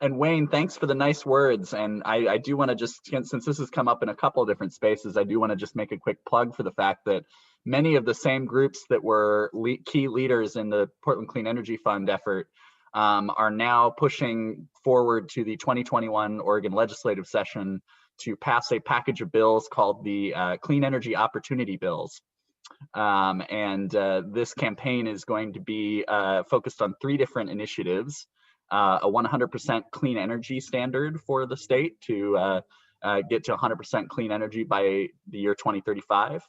And Wayne, thanks for the nice words. And I do want to just, since this has come up in a couple of different spaces, I do want to just make a quick plug for the fact that many of the same groups that were key leaders in the Portland Clean Energy Fund effort are now pushing forward to the 2021 Oregon legislative session to pass a package of bills called the Clean Energy Opportunity Bills. This campaign is going to be focused on 3 different initiatives. A 100% clean energy standard for the state to get to 100% clean energy by the year 2035.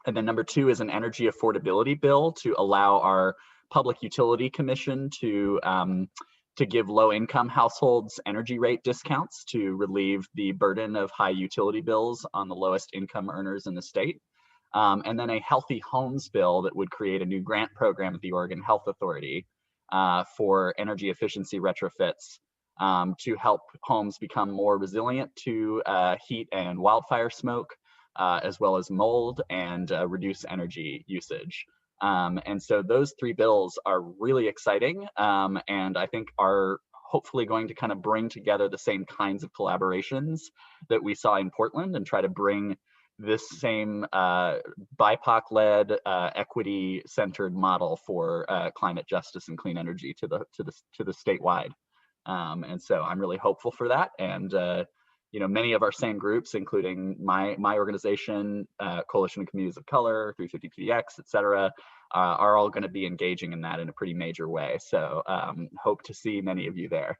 And then number 2 is an energy affordability bill to allow our Public Utility Commission to to give low-income households energy rate discounts to relieve the burden of high utility bills on the lowest income earners in the state. And then a healthy homes bill that would create a new grant program at the Oregon Health Authority for energy efficiency retrofits to help homes become more resilient to heat and wildfire smoke, as well as mold, and reduce energy usage. And so those 3 bills are really exciting, and I think are hopefully going to kind of bring together the same kinds of collaborations that we saw in Portland, and try to bring this same BIPOC-led, equity-centered model for climate justice and clean energy to the statewide. And so I'm really hopeful for that. And many of our same groups, including my organization, Coalition of Communities of Color, 350 PDX, et cetera, are all going to be engaging in that in a pretty major way. So hope to see many of you there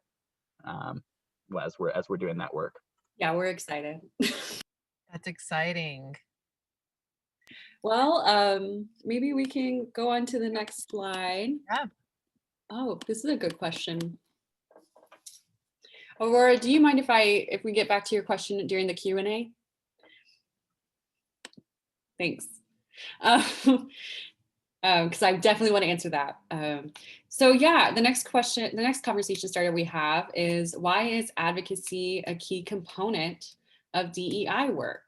as we're doing that work. Yeah, we're excited. That's exciting. Well, maybe we can go on to the next slide. Yeah. Oh, this is a good question. Aurora, do you mind if we get back to your question during the Q&A? Thanks. Because I definitely want to answer that. So yeah, the next conversation starter we have is, why is advocacy a key component of DEI work?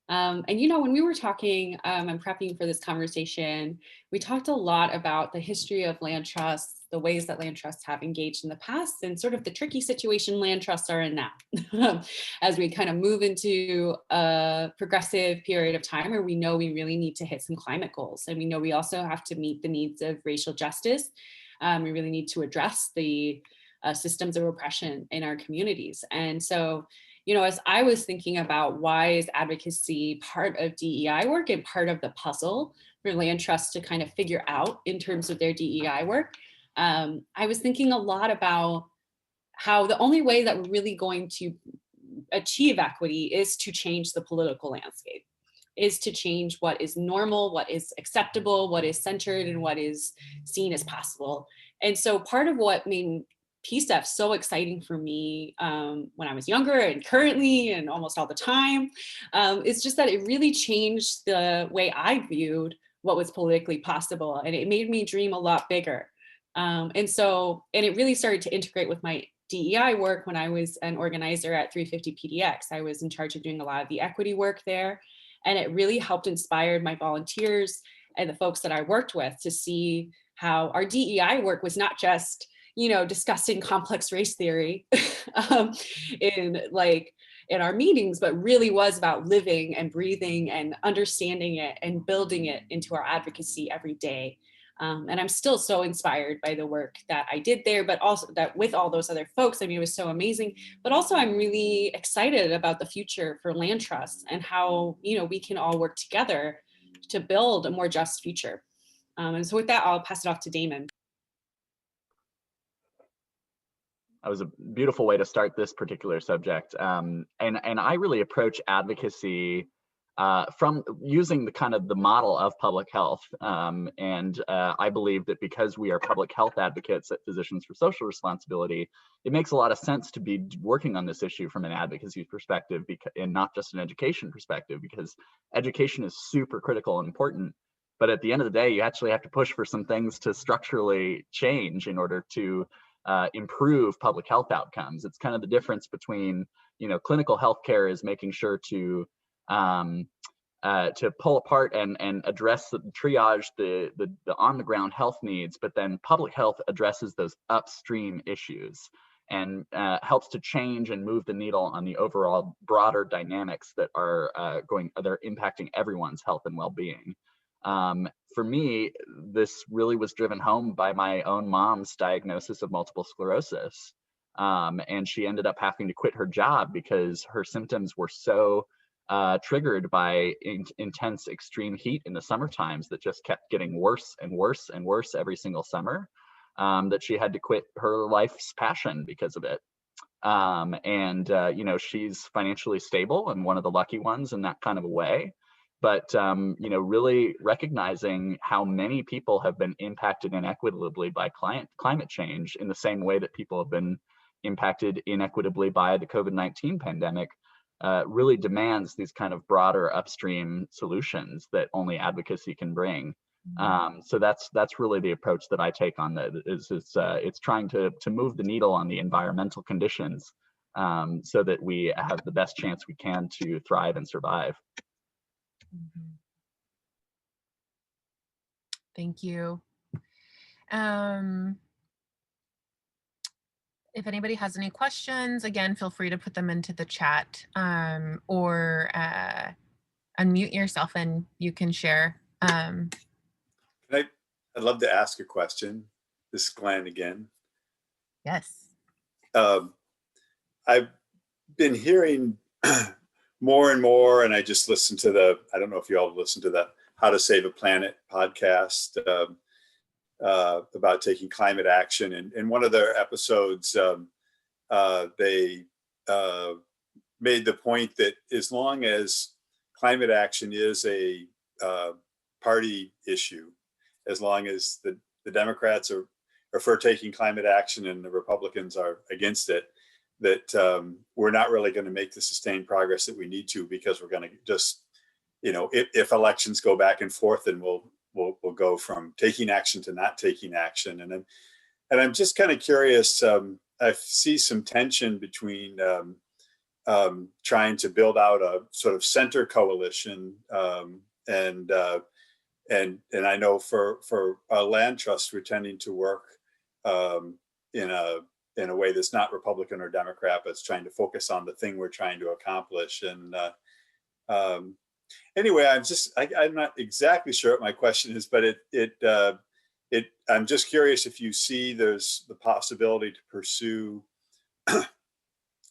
And when we were talking and prepping for this conversation, we talked a lot about the history of land trusts, the ways that land trusts have engaged in the past, and sort of the tricky situation land trusts are in now, as we kind of move into a progressive period of time where we know we really need to hit some climate goals. And we know we also have to meet the needs of racial justice. We really need to address the systems of oppression in our communities. And so, as I was thinking about why is advocacy part of DEI work and part of the puzzle for land trusts to kind of figure out in terms of their DEI work, I was thinking a lot about how the only way that we're really going to achieve equity is to change the political landscape, is to change what is normal, what is acceptable, what is centered, and what is seen as possible. And so part of what made PCEF so exciting for me when I was younger and currently and almost all the time is just that it really changed the way I viewed what was politically possible, and it made me dream a lot bigger. And it really started to integrate with my DEI work when I was an organizer at 350 PDX. I was in charge of doing a lot of the equity work there, and it really helped inspire my volunteers and the folks that I worked with to see how our DEI work was not just discussing complex race theory in our meetings, but really was about living and breathing and understanding it and building it into our advocacy every day. And I'm still so inspired by the work that I did there, but also that with all those other folks, it was so amazing. But also I'm really excited about the future for land trusts and how, we can all work together to build a more just future. And so with that, I'll pass it off to Damon. That was a beautiful way to start this particular subject. And I really approach advocacy from using the model of public health. I believe that because we are public health advocates at Physicians for Social Responsibility, it makes a lot of sense to be working on this issue from an advocacy perspective and not just an education perspective, because education is super critical and important. But at the end of the day, you actually have to push for some things to structurally change in order to improve public health outcomes. It's kind of the difference between, clinical healthcare is making sure to pull apart and address the triage, the on the ground health needs, but then public health addresses those upstream issues and helps to change and move the needle on the overall broader dynamics that are they're impacting everyone's health and well-being. For me, this really was driven home by my own mom's diagnosis of multiple sclerosis. And she ended up having to quit her job because her symptoms were so triggered by intense extreme heat in the summer times that just kept getting worse and worse and worse every single summer, that she had to quit her life's passion because of it. She's financially stable and one of the lucky ones in that kind of a way. but really recognizing how many people have been impacted inequitably by climate change in the same way that people have been impacted inequitably by the COVID-19 pandemic really demands these kind of broader upstream solutions that only advocacy can bring. So that's really the approach that I take on that. It's trying to move the needle on the environmental conditions so that we have the best chance we can to thrive and survive. Thank you. If anybody has any questions, again, feel free to put them into the chat or unmute yourself and you can share. I'd love to ask a question. This is Glenn again. Yes. I've been hearing more and more, and I just listened to I don't know if you all listened to the How to Save a Planet podcast about taking climate action. And in one of their episodes, they made the point that as long as climate action is a party issue, as long as the Democrats are for taking climate action and the Republicans are against it, that we're not really going to make the sustained progress that we need to, because we're going to just, if elections go back and forth, then we'll go from taking action to not taking action. And I'm just kind of curious. I see some tension between trying to build out a sort of center coalition, and I know for land trust, we're tending to work in a way that's not Republican or Democrat, but it's trying to focus on the thing we're trying to accomplish. And anyway, I'm not exactly sure what my question is, but I'm just curious if you see there's the possibility to pursue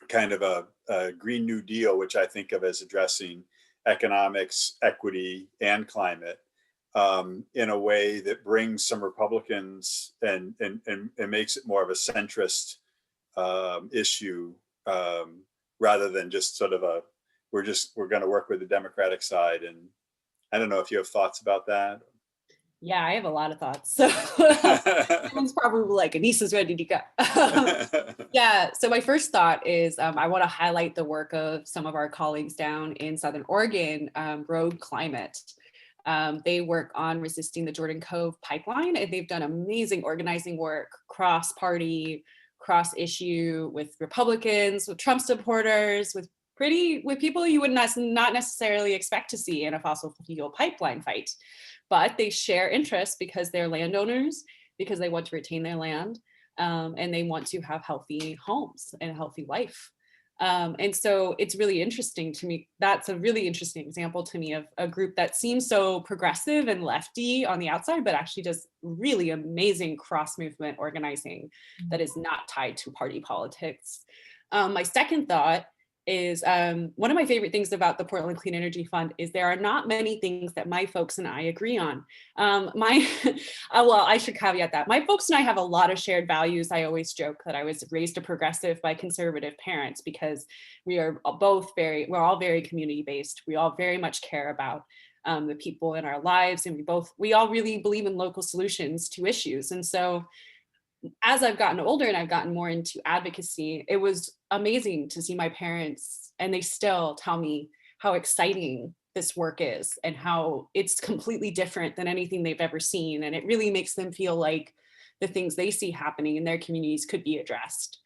kind of a Green New Deal, which I think of as addressing economics, equity, and climate in a way that brings some Republicans and makes it more of a centrist issue, rather than just sort of we're going to work with the Democratic side. And I don't know if you have thoughts about that. Yeah, I have a lot of thoughts. So everyone's probably like, Anissa's ready to go. Yeah, so my first thought is I want to highlight the work of some of our colleagues down in Southern Oregon, Road Climate. They work on resisting the Jordan Cove pipeline, and they've done amazing organizing work, cross-party, cross-issue, with Republicans, with Trump supporters, with people you would not necessarily expect to see in a fossil fuel pipeline fight. But they share interests because they're landowners, because they want to retain their land, and they want to have healthy homes and a healthy life. And so it's really interesting to me. That's a really interesting example to me of a group that seems so progressive and lefty on the outside, but actually does really amazing cross-movement organizing that is not tied to party politics. My second thought is one of my favorite things about the Portland Clean Energy Fund is there are not many things that my folks and I agree on. Well, I should caveat that. My folks and I have a lot of shared values. I always joke that I was raised a progressive by conservative parents, because we're all very community-based. We all very much care about the people in our lives, and we all really believe in local solutions to issues. And so as I've gotten older and I've gotten more into advocacy, it was amazing to see my parents, and they still tell me how exciting this work is and how it's completely different than anything they've ever seen. And it really makes them feel like the things they see happening in their communities could be addressed.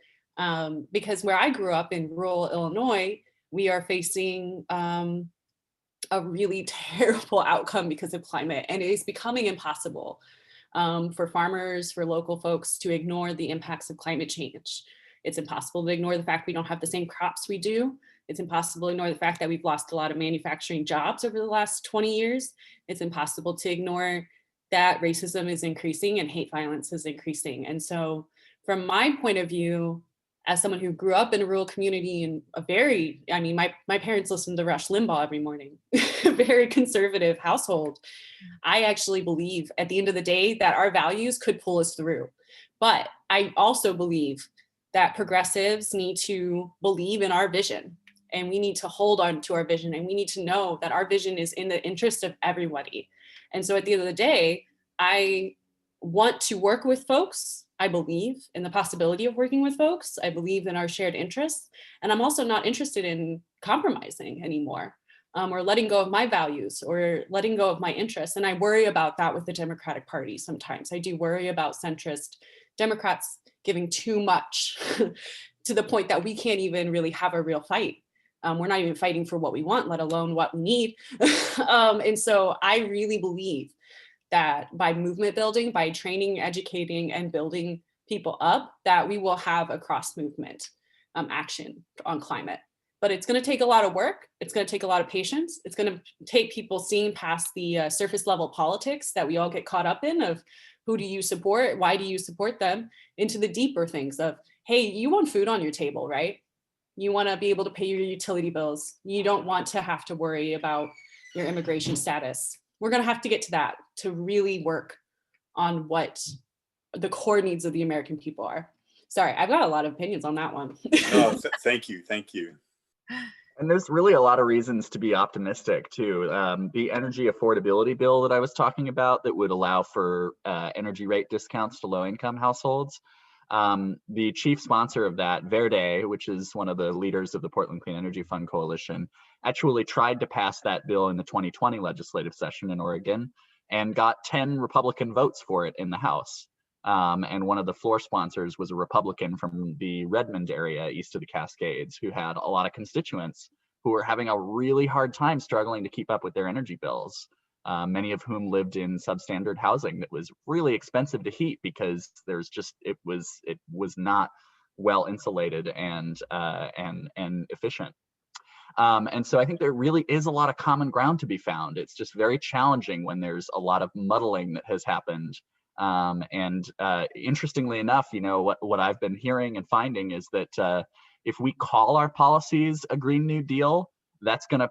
Because where I grew up in rural Illinois, we are facing a really terrible outcome because of climate, and it is becoming impossible for farmers, for local folks to ignore the impacts of climate change. It's impossible to ignore the fact we don't have the same crops we do. It's impossible to ignore the fact that we've lost a lot of manufacturing jobs over the last 20 years. It's impossible to ignore that racism is increasing and hate violence is increasing. And so from my point of view, as someone who grew up in a rural community and my parents listened to Rush Limbaugh every morning, a very conservative household. I actually believe at the end of the day that our values could pull us through. But I also believe that progressives need to believe in our vision and we need to hold on to our vision, and we need to know that our vision is in the interest of everybody. And so at the end of the day, I want to work with folks. I believe in the possibility of working with folks. I believe in our shared interests. And I'm also not interested in compromising anymore, or letting go of my values or letting go of my interests. And I worry about that with the Democratic Party sometimes. I do worry about centrist Democrats giving too much to the point that we can't even really have a real fight. We're not even fighting for what we want, let alone what we need. And so I really believe that by movement building, by training, educating, and building people up, that we will have a cross movement action on climate. But it's going to take a lot of work. It's going to take a lot of patience. It's going to take people seeing past the surface level politics that we all get caught up in of who do you support? Why do you support them? Into the deeper things of, hey, you want food on your table, right? You want to be able to pay your utility bills. You don't want to have to worry about your immigration status. We're going to have to get to that to really work on what the core needs of the American people are. Sorry, I've got a lot of opinions on that one. Oh, thank you. Thank you. And there's really a lot of reasons to be optimistic too. The energy affordability bill that I was talking about that would allow for energy rate discounts to low-income households. The chief sponsor of that, Verde, which is one of the leaders of the Portland Clean Energy Fund Coalition, actually tried to pass that bill in the 2020 legislative session in Oregon and got 10 Republican votes for it in the House. And one of the floor sponsors was a Republican from the Redmond area east of the Cascades who had a lot of constituents who were having a really hard time struggling to keep up with their energy bills. Many of whom lived in substandard housing that was really expensive to heat because there's just it was not well insulated and efficient. And so I think there really is a lot of common ground to be found. It's just very challenging when there's a lot of muddling that has happened. Interestingly enough, you know, what I've been hearing and finding is that if we call our policies a Green New Deal, that's going to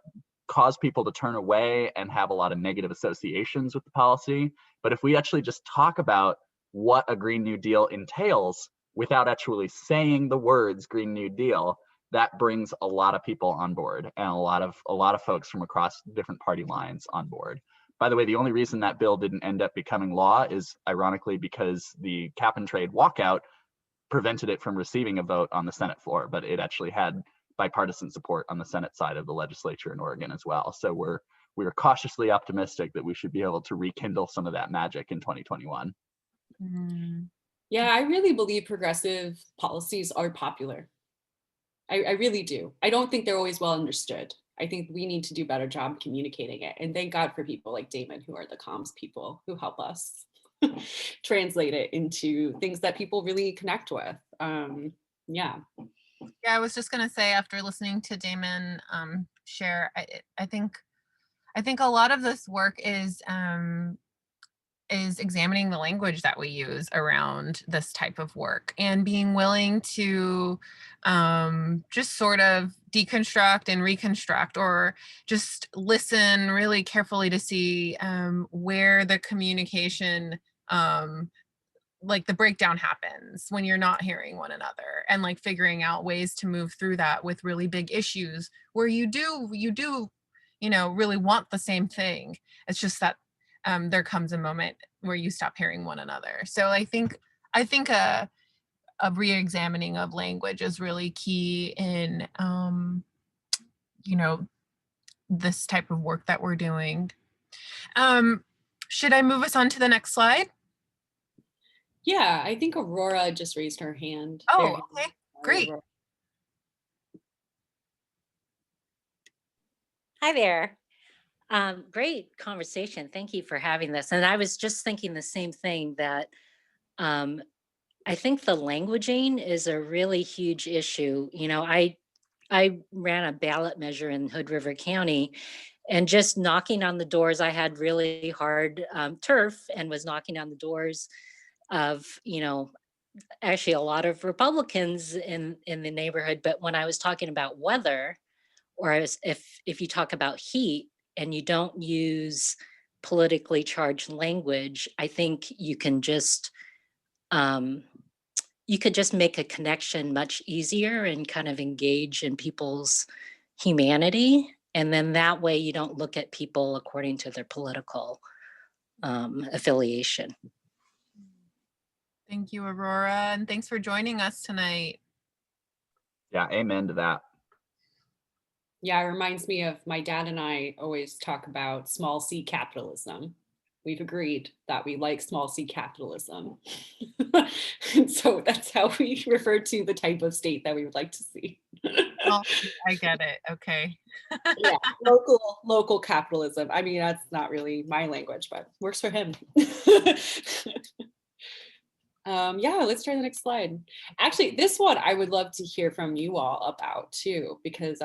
cause people to turn away and have a lot of negative associations with the policy. But if we actually just talk about what a Green New Deal entails without actually saying the words Green New Deal, that brings a lot of people on board and a lot of folks from across different party lines on board. By the way, the only reason that bill didn't end up becoming law is ironically because the cap and trade walkout prevented it from receiving a vote on the Senate floor, but it actually had bipartisan support on the Senate side of the legislature in Oregon as well. So we're cautiously optimistic that we should be able to rekindle some of that magic in 2021. Yeah, I really believe progressive policies are popular. I really do. I don't think they're always well understood. I think we need to do a better job communicating it. And thank God for people like Damon, who are the comms people who help us translate it into things that people really connect with. Yeah, I was just gonna say, after listening to Damon share, I think a lot of this work is examining the language that we use around this type of work and being willing to just sort of deconstruct and reconstruct, or just listen really carefully to see where the communication, like the breakdown happens when you're not hearing one another, and like figuring out ways to move through that with really big issues where you do, you know, really want the same thing. It's just that there comes a moment where you stop hearing one another. So I think a re-examining of language is really key in, you know, this type of work that we're doing. Should I move us on to the next slide? Yeah, I think Aurora just raised her hand. Oh, okay, great. Aurora. Hi there. Great conversation. Thank you for having this. And I was just thinking the same thing, that I think the languaging is a really huge issue. You know, I ran a ballot measure in Hood River County, and just knocking on the doors, I had really hard turf and was knocking on the doors of, you know, actually a lot of Republicans in the neighborhood. But when I was talking about weather, or if you talk about heat and you don't use politically charged language, I think you can just you could just make a connection much easier and kind of engage in people's humanity. And then that way you don't look at people according to their political affiliation. Thank you, Aurora, and thanks for joining us tonight. Yeah, amen to that. Yeah, it reminds me of my dad and I always talk about small c capitalism. We've agreed that we like small c capitalism. And so that's how we refer to the type of state that we would like to see. Well, I get it. Okay. Yeah, local capitalism. I mean, that's not really my language, but works for him. Yeah, let's try the next slide. Actually, this one I would love to hear from you all about too, because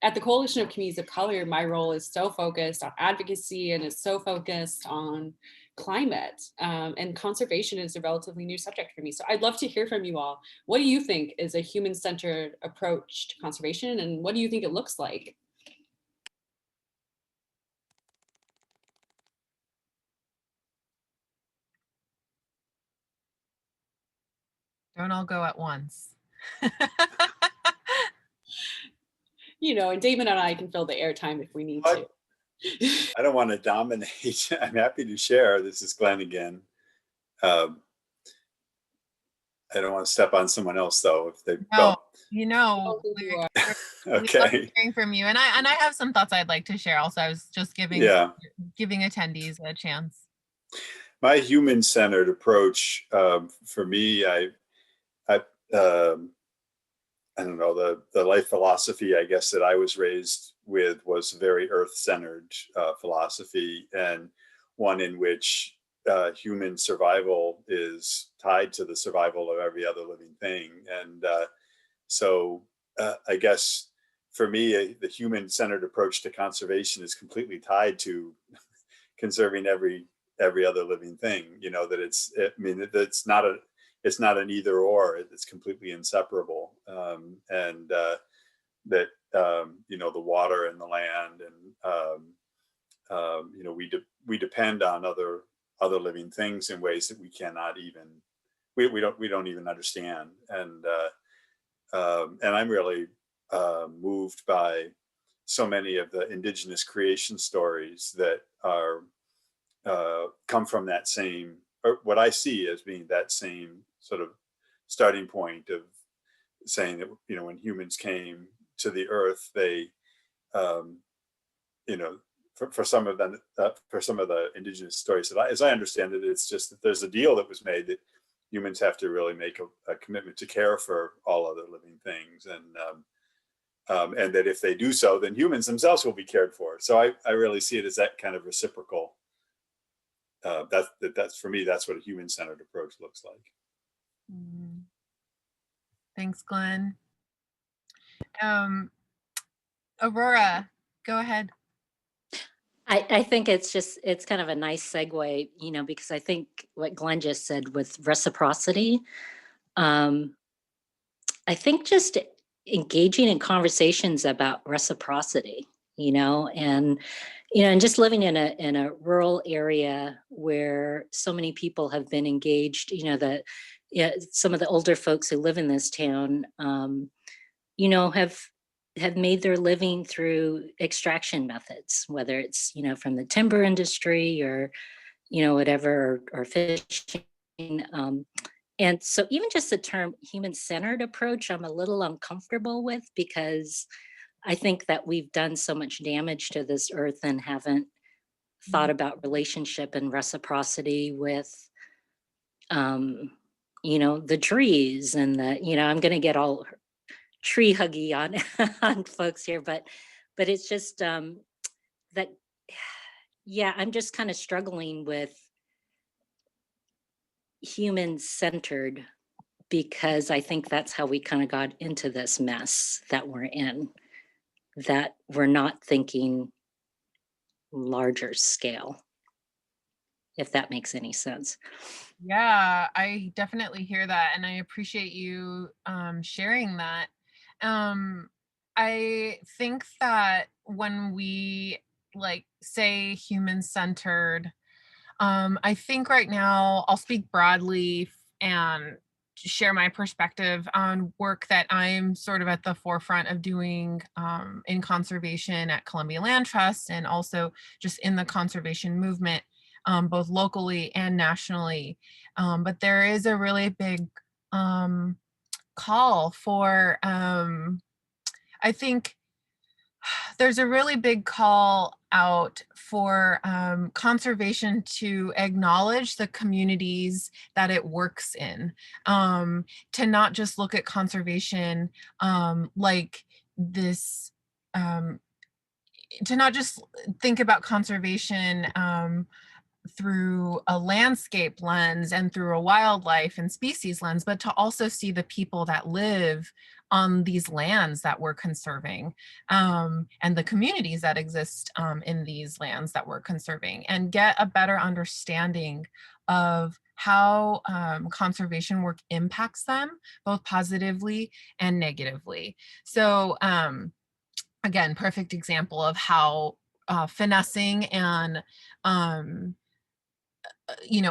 at the Coalition of Communities of Color, my role is so focused on advocacy and is so focused on climate, and conservation is a relatively new subject for me. So I'd love to hear from you all. What do you think is a human-centered approach to conservation, and what do you think it looks like? Don't all go at once. You know, and Damon and I can fill the airtime if we need to. I don't want to dominate. I'm happy to share. This is Glenn again. I don't want to step on someone else though. If they no, we're okay, hearing from you, and I have some thoughts I'd like to share. Also, I was just giving attendees a chance. My human-centered approach, for me, I don't know, the life philosophy, I guess, that I was raised with was very earth-centered philosophy, and one in which human survival is tied to the survival of every other living thing. And so I guess for me, the human-centered approach to conservation is completely tied to conserving every other living thing. You know, that it's not an either or, it's completely inseparable. And that, you know, the water and the land and, you know, we depend on other living things in ways that we cannot even, we don't even understand. And I'm really moved by so many of the indigenous creation stories that are, come from that same, or what I see as being that same sort of starting point of saying that, you know, when humans came to the earth, they, you know, for some of them, for some of the indigenous stories that as I understand it, it's just that there's a deal that was made that humans have to really make a commitment to care for all other living things, and that if they do so, then humans themselves will be cared for. So I really see it as that kind of reciprocal. That's for me, that's what a human-centered approach looks like. Thanks, Glenn. Aurora, go ahead. I think it's kind of a nice segue, you know, because I think what Glenn just said with reciprocity, I think just engaging in conversations about reciprocity, you know, and just living in a rural area where so many people have been engaged, you know, some of the older folks who live in this town, you know, have made their living through extraction methods, whether it's, you know, from the timber industry or, you know, whatever, or fishing. And so even just the term human-centered approach, I'm a little uncomfortable with, because I think that we've done so much damage to this earth and haven't thought about relationship and reciprocity with, you know, the trees and the, you know, I'm going to get all tree huggy on folks here, but it's just that, yeah, I'm just kind of struggling with human-centered, because I think that's how we kind of got into this mess that we're in, that we're not thinking larger scale, if that makes any sense. Yeah, I definitely hear that, and I appreciate you sharing that. I think that when we say human-centered, I think right now I'll speak broadly, and share my perspective on work that I'm sort of at the forefront of doing in conservation at Columbia Land Trust, and also just in the conservation movement, both locally and nationally. But there is a really big call for, I think there's a really big call out for conservation to acknowledge the communities that it works in, to not just look at conservation like this, to not just think about conservation through a landscape lens and through a wildlife and species lens, but to also see the people that live on these lands that we're conserving, and the communities that exist in these lands that we're conserving, and get a better understanding of how conservation work impacts them, both positively and negatively. So again, perfect example of how finessing and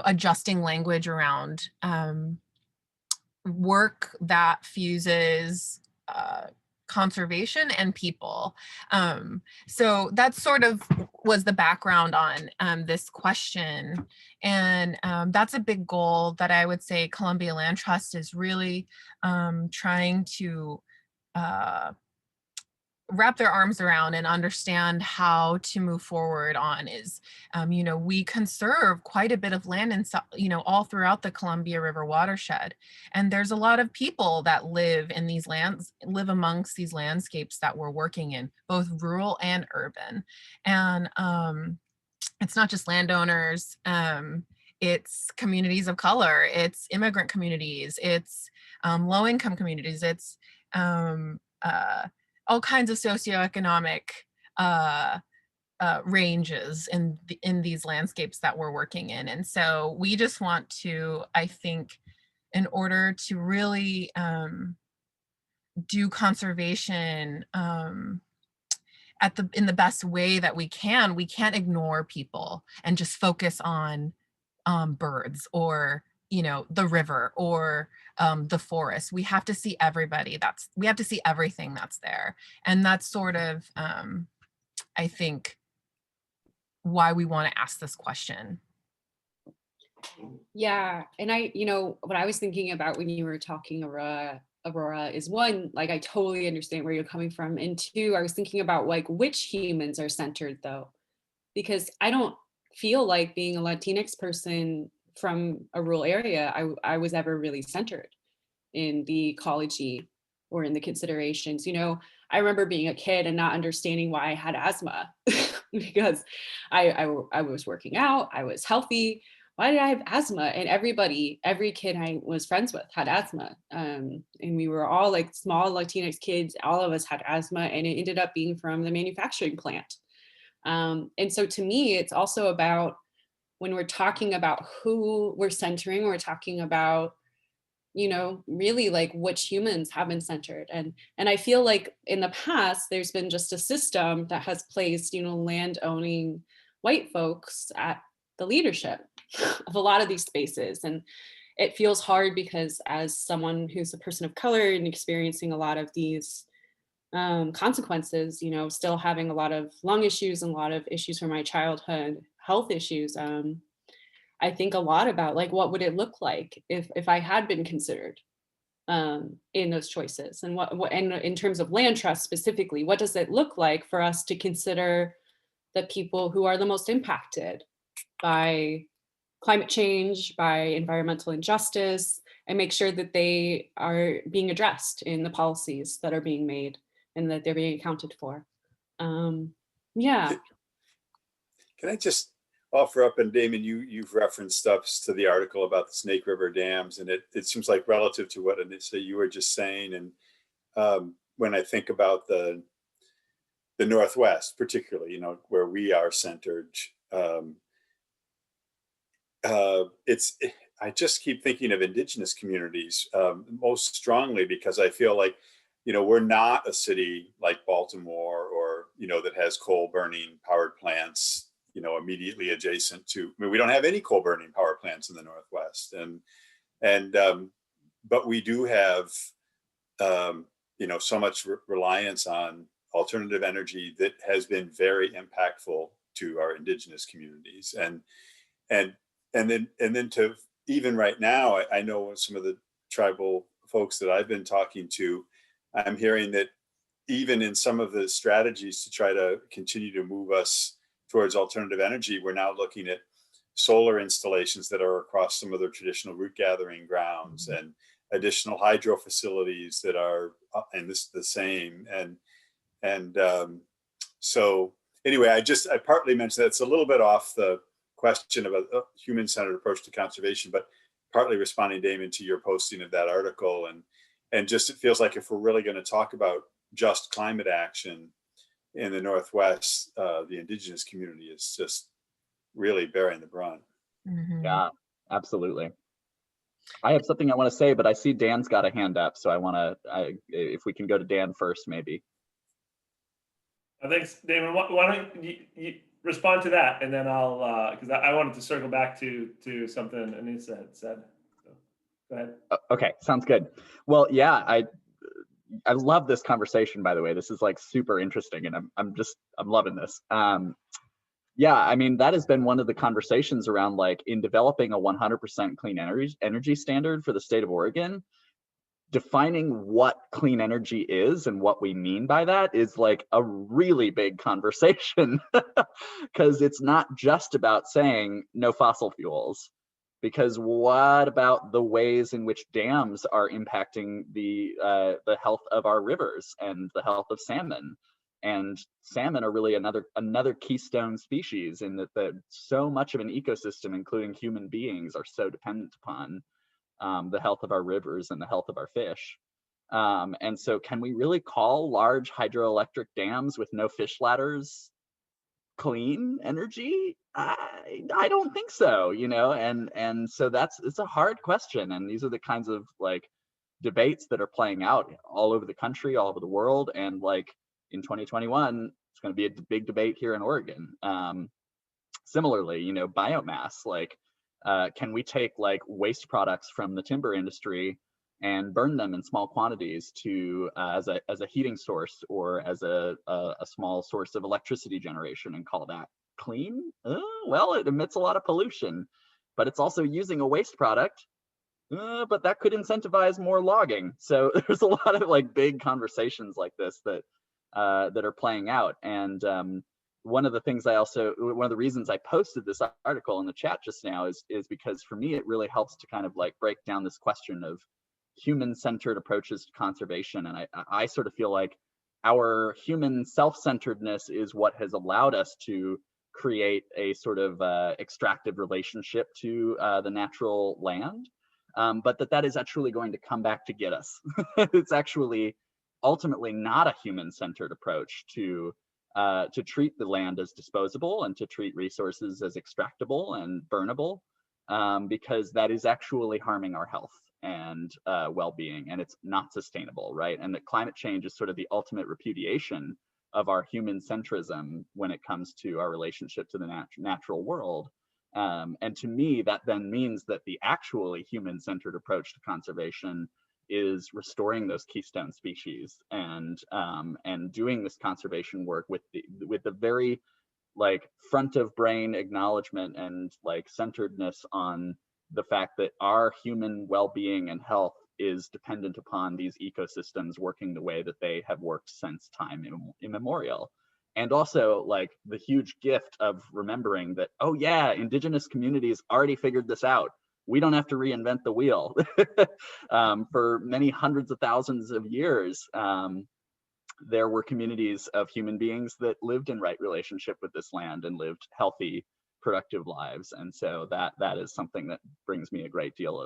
adjusting language around work that fuses conservation and people. So that sort of was the background on this question. And that's a big goal that I would say Columbia Land Trust is really trying to wrap their arms around and understand how to move forward on. Is we conserve quite a bit of land in all throughout the Columbia River watershed, and there's a lot of people that live in these lands, live amongst these landscapes that we're working in, both rural and urban. And it's not just landowners, it's communities of color, it's immigrant communities, it's low-income communities, it's all kinds of socioeconomic ranges in these landscapes that we're working in. And so we just want to, I think, in order to really do conservation in the best way that we can't ignore people and just focus on birds or the river or the forest. We have to see everybody. We have to see everything that's there. And that's sort of, I think, why we want to ask this question. Yeah. And what I was thinking about when you were talking, Aurora, is one, like, I totally understand where you're coming from. And two, I was thinking about like which humans are centered though, because I don't feel like being a Latinx person from a rural area, I was ever really centered in the ecology or in the considerations. I remember being a kid and not understanding why I had asthma because I was working out, I was healthy. Why did I have asthma? And every kid I was friends with had asthma. And we were all like small Latinx kids. All of us had asthma, and it ended up being from the manufacturing plant. And so to me, it's also about, when we're talking about who we're centering, we're talking about, really like which humans have been centered. And I feel like in the past, there's been just a system that has placed, land owning white folks at the leadership of a lot of these spaces. And it feels hard because as someone who's a person of color and experiencing a lot of these consequences, still having a lot of lung issues and a lot of issues from my childhood, health issues, I think a lot about like, what would it look like if I had been considered in those choices, and and in terms of land trust specifically, what does it look like for us to consider the people who are the most impacted by climate change, by environmental injustice, and make sure that they are being addressed in the policies that are being made and that they're being accounted for. Yeah. Can I just offer up, and Damon, you've referenced stuff to the article about the Snake River dams, and it seems like relative to what Anissa, you were just saying. And when I think about the Northwest, particularly, where we are centered, I just keep thinking of Indigenous communities most strongly, because I feel like, we're not a city like Baltimore or, that has coal burning powered plants, immediately adjacent to, we don't have any coal burning power plants in the Northwest. but we do have, so much reliance on alternative energy that has been very impactful to our indigenous communities. And then to even right now, I know some of the tribal folks that I've been talking to, I'm hearing that even in some of the strategies to try to continue to move us towards alternative energy, we're now looking at solar installations that are across some of their traditional root gathering grounds, and additional hydro facilities that are, and this the same. So anyway, I partly mentioned that it's a little bit off the question of a human-centered approach to conservation, but partly responding, Damon, to your posting of that article. And just, it feels like if we're really going to talk about just climate action in the Northwest, the indigenous community is just really bearing the brunt. Mhm. Yeah, absolutely. I have something I want to say, but I see Dan's got a hand up, so I want to, if we can go to Dan first, maybe. Thanks, Damon. Why don't you respond to that, and then I'll, because I wanted to circle back to something Anissa had said. So, go ahead. Okay, sounds good. Well, yeah, I love this conversation, by the way. This is like super interesting, and I'm loving this. Yeah, I mean, that has been one of the conversations around, like, in developing a 100% clean energy standard for the state of Oregon. Defining what clean energy is and what we mean by that is like a really big conversation, because it's not just about saying no fossil fuels. Because what about the ways in which dams are impacting the health of our rivers and the health of salmon? And salmon are really another keystone species, in that so much of an ecosystem, including human beings, are so dependent upon the health of our rivers and the health of our fish. And so can we really call large hydroelectric dams with no fish ladders clean energy? I don't think so, and so it's a hard question. And these are the kinds of like debates that are playing out all over the country, all over the world. And like in 2021, it's going to be a big debate here in Oregon. Similarly, biomass, like, can we take like waste products from the timber industry and burn them in small quantities to as a heating source, or as a small source of electricity generation, and call that clean? Well, it emits a lot of pollution, but it's also using a waste product, but that could incentivize more logging. So there's a lot of like big conversations like this that are playing out. And one of the reasons I posted this article in the chat just now is because for me, it really helps to kind of like break down this question of human-centered approaches to conservation. And I sort of feel like our human self-centeredness is what has allowed us to create a sort of extractive relationship to the natural land, but that is actually going to come back to get us. It's actually ultimately not a human-centered approach to treat the land as disposable and to treat resources as extractable and burnable, because that is actually harming our health and well-being, and it's not sustainable, right? And that climate change is sort of the ultimate repudiation of our human centrism when it comes to our relationship to the natural world. And to me, that then means that the actually human-centered approach to conservation is restoring those keystone species and doing this conservation work with the very like front of brain acknowledgement and like centeredness on the fact that our human well-being and health is dependent upon these ecosystems working the way that they have worked since time immemorial. And also like the huge gift of remembering that, oh yeah, indigenous communities already figured this out. We don't have to reinvent the wheel. For many hundreds of thousands of years, there were communities of human beings that lived in right relationship with this land and lived healthy, productive lives. And so that is something that brings me a great deal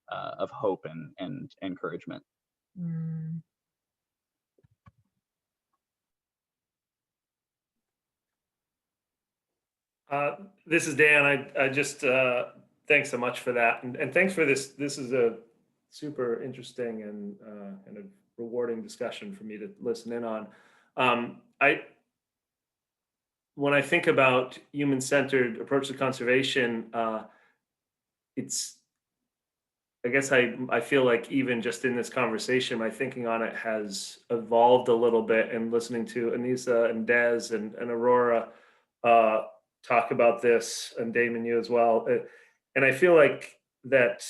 of hope and encouragement. Mm. This is Dan. I just thanks so much for that, and thanks for this. This is a super interesting and kind of rewarding discussion for me to listen in on. When I think about human-centered approach to conservation, it's I guess I feel like even just in this conversation, my thinking on it has evolved a little bit, and listening to Anissa and Des and Aurora talk about this, and Damon, you as well. And I feel like that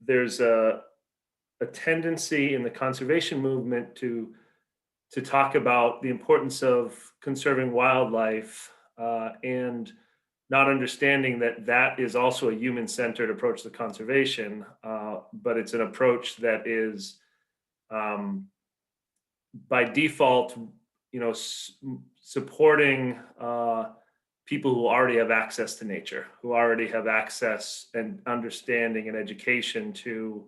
there's a tendency in the conservation movement to talk about the importance of conserving wildlife and not understanding that that is also a human-centered approach to conservation, but it's an approach that is by default, supporting people who already have access to nature, who already have access and understanding and education to,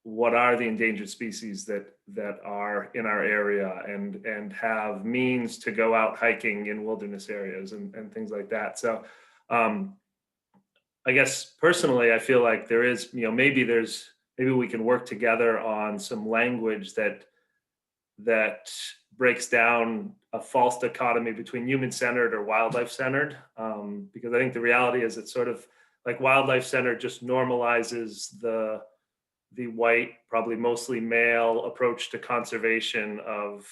what are the endangered species that are in our area, and have means to go out hiking in wilderness areas and things like that. So I guess personally, I feel like there is, maybe we can work together on some language that breaks down a false dichotomy between human-centered or wildlife-centered, because I think the reality is it's sort of like wildlife-centered just normalizes the white, probably mostly male approach to conservation of,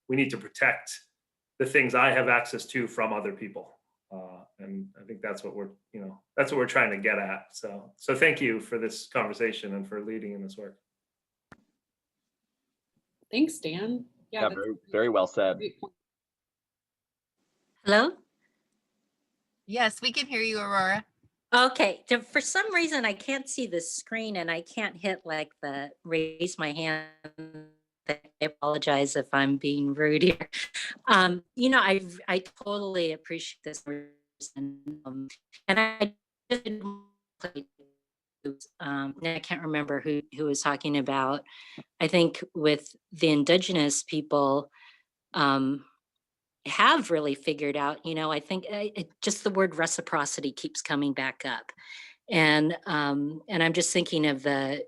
we need to protect the things I have access to from other people. And I think that's what we're trying to get at. So thank you for this conversation and for leading in this work. Thanks, Dan. Yeah, very, very well said. Hello? Yes, we can hear you, Aurora. Okay, for some reason I can't see the screen and I can't hit like the raise my hand. I apologize if I'm being rude here. I totally appreciate this, and I just I can't remember who was talking about. I think with the indigenous people, have really figured out, I think just the word reciprocity keeps coming back up. And I'm just thinking of the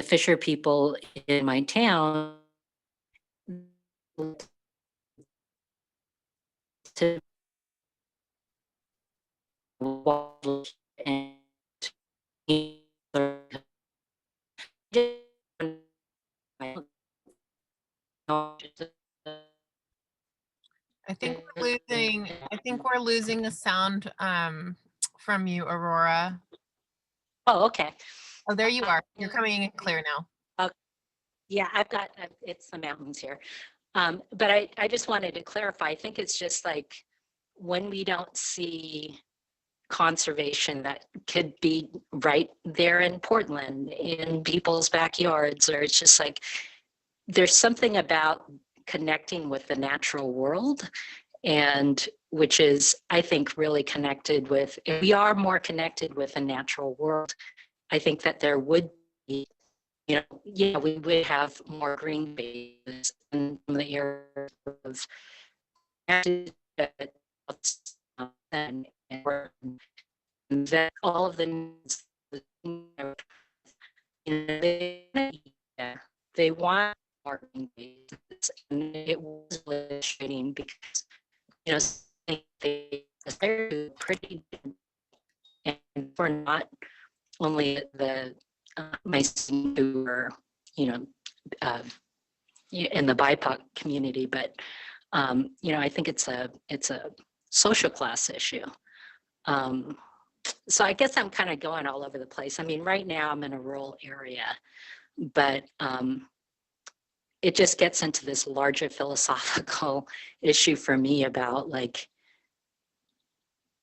Fisher people in my town to and I think we're losing the sound from you, Aurora. Oh, okay. Oh, there you are. You're coming in clear now. Yeah, it's the mountains here. But I just wanted to clarify. I think it's just like when we don't see conservation that could be right there in Portland, in people's backyards, or it's just like there's something about connecting with the natural world, and which is, I think, really connected with, if we are more connected with the natural world, I think that there would be, we would have more green spaces in the area of and that all of the they want more green spaces, and it was frustrating because they're pretty, and for not only the my students who were in the BIPOC community, but I think it's a social class issue. So I guess I'm kind of going all over the place. I mean, right now I'm in a rural area, but it just gets into this larger philosophical issue for me about, like,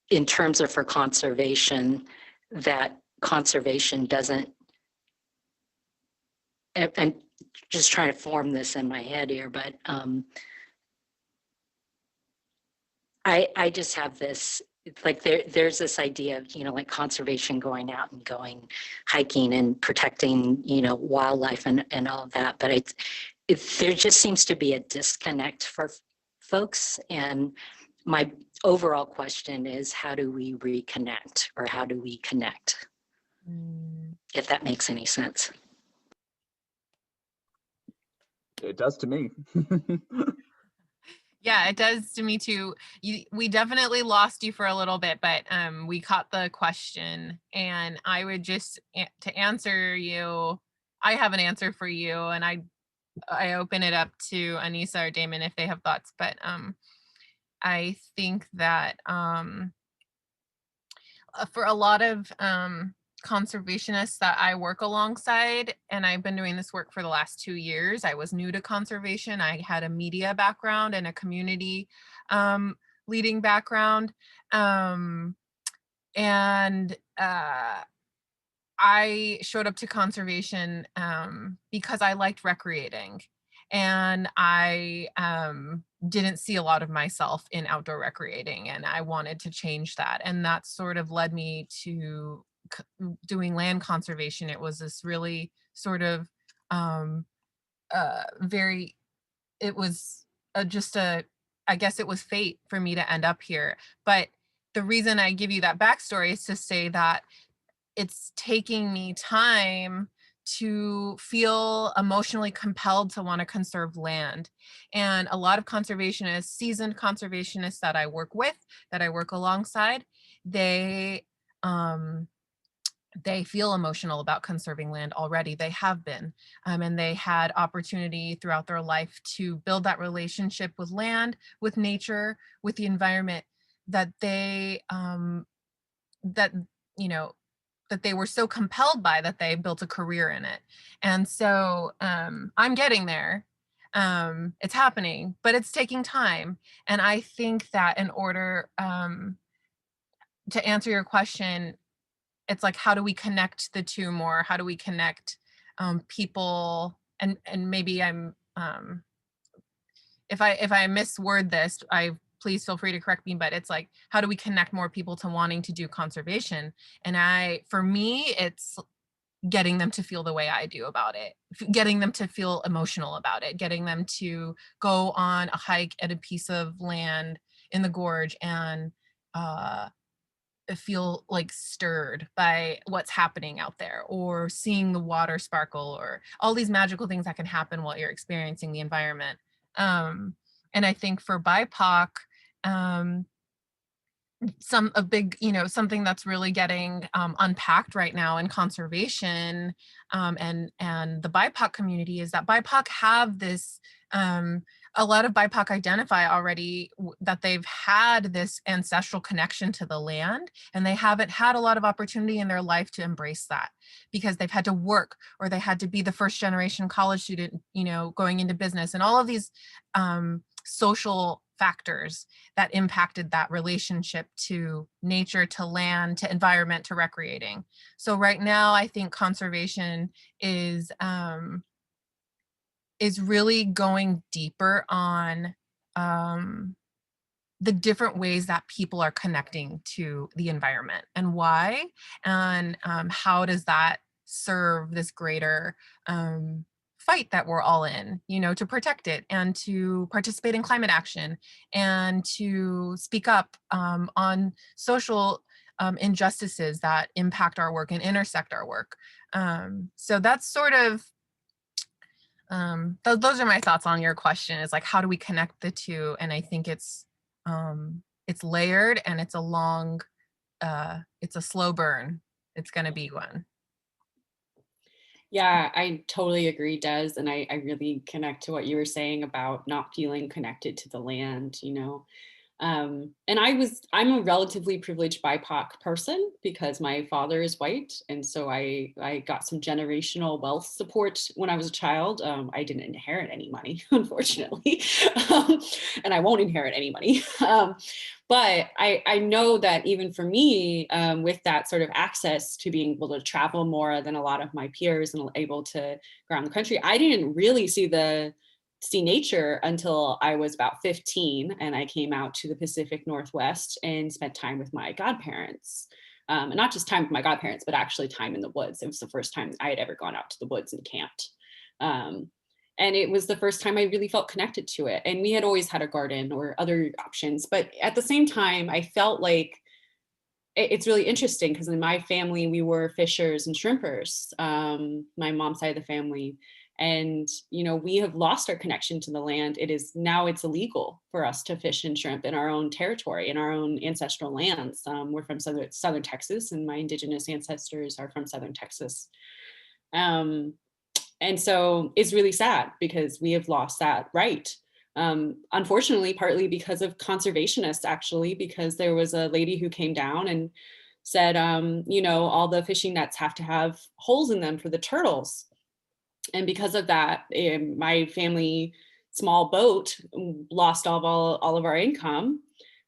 in terms of for conservation, that conservation doesn't, I'm just trying to form this in my head here, but I just have this, like, there's this idea of, like conservation going out and going hiking and protecting, wildlife and all of that. But there just seems to be a disconnect for folks. And my overall question is, how do we reconnect, or how do we connect? If that makes any sense. It does to me. Yeah, it does to me too. We definitely lost you for a little bit, but we caught the question, and I would just to answer you. I have an answer for you, and I open it up to Anissa or Damon if they have thoughts. But I think that for a lot of conservationists that I work alongside, and I've been doing this work for the last 2 years. I was new to conservation. I had a media background and a community leading background. And I showed up to conservation because I liked recreating. And I didn't see a lot of myself in outdoor recreating, and I wanted to change that. And that sort of led me to doing land conservation. It was this really sort of very, it was just I guess it was fate for me to end up here. But the reason I give you that backstory is to say that it's taking me time to feel emotionally compelled to want to conserve land. And a lot of conservationists, seasoned conservationists that I work with, that I work alongside, they feel emotional about conserving land already. They have been, and they had opportunity throughout their life to build that relationship with land, with nature, with the environment that they, that, you know, that they were so compelled by that they built a career in it. And so I'm getting there. It's happening, but it's taking time. And I think that in order to answer your question, it's like, how do we connect the two more? How do we connect people? And maybe I'm, if I misword this, please feel free to correct me, but it's like, how do we connect more people to wanting to do conservation? And for me, it's getting them to feel the way I do about it, getting them to feel emotional about it, getting them to go on a hike at a piece of land in the gorge and feel like stirred by what's happening out there, or seeing the water sparkle, or all these magical things that can happen while you're experiencing the environment. And I think for BIPOC, something that's really getting unpacked right now in conservation and the BIPOC community is that BIPOC have this, a lot of BIPOC identify already that they've had this ancestral connection to the land, and they haven't had a lot of opportunity in their life to embrace that because they've had to work, or they had to be the first generation college student, going into business, and all of these social factors that impacted that relationship to nature, to land, to environment, to recreating. So right now, I think conservation is really going deeper on the different ways that people are connecting to the environment and why, and how does that serve this greater fight that we're all in, to protect it and to participate in climate action and to speak up on social injustices that impact our work and intersect our work. So that's sort of, those are my thoughts on your question, is like, how do we connect the two? And I think it's layered, and it's a slow burn. It's going to be one. Yeah, I totally agree, Des. And I really connect to what you were saying about not feeling connected to the land, And I'm a relatively privileged BIPOC person because my father is white. And so I got some generational wealth support when I was a child. I didn't inherit any money, unfortunately, and I won't inherit any money. But I know that even for me, with that sort of access to being able to travel more than a lot of my peers and able to go around the country, I didn't really see nature until I was about 15, and I came out to the Pacific Northwest and spent time with my godparents. And not just time with my godparents, but actually time in the woods. It was the first time I had ever gone out to the woods and camped. And it was the first time I really felt connected to it. And we had always had a garden or other options. But at the same time, I felt like it's really interesting because in my family, we were fishers and shrimpers, my mom's side of the family. And, we have lost our connection to the land. It's illegal for us to fish and shrimp in our own territory, in our own ancestral lands. We're from southern Texas, and my indigenous ancestors are from southern Texas. And so it's really sad because we have lost that right. Unfortunately, partly because of conservationists, actually, because there was a lady who came down and said, all the fishing nets have to have holes in them for the turtles. And because of that, my family small boat lost all of our income.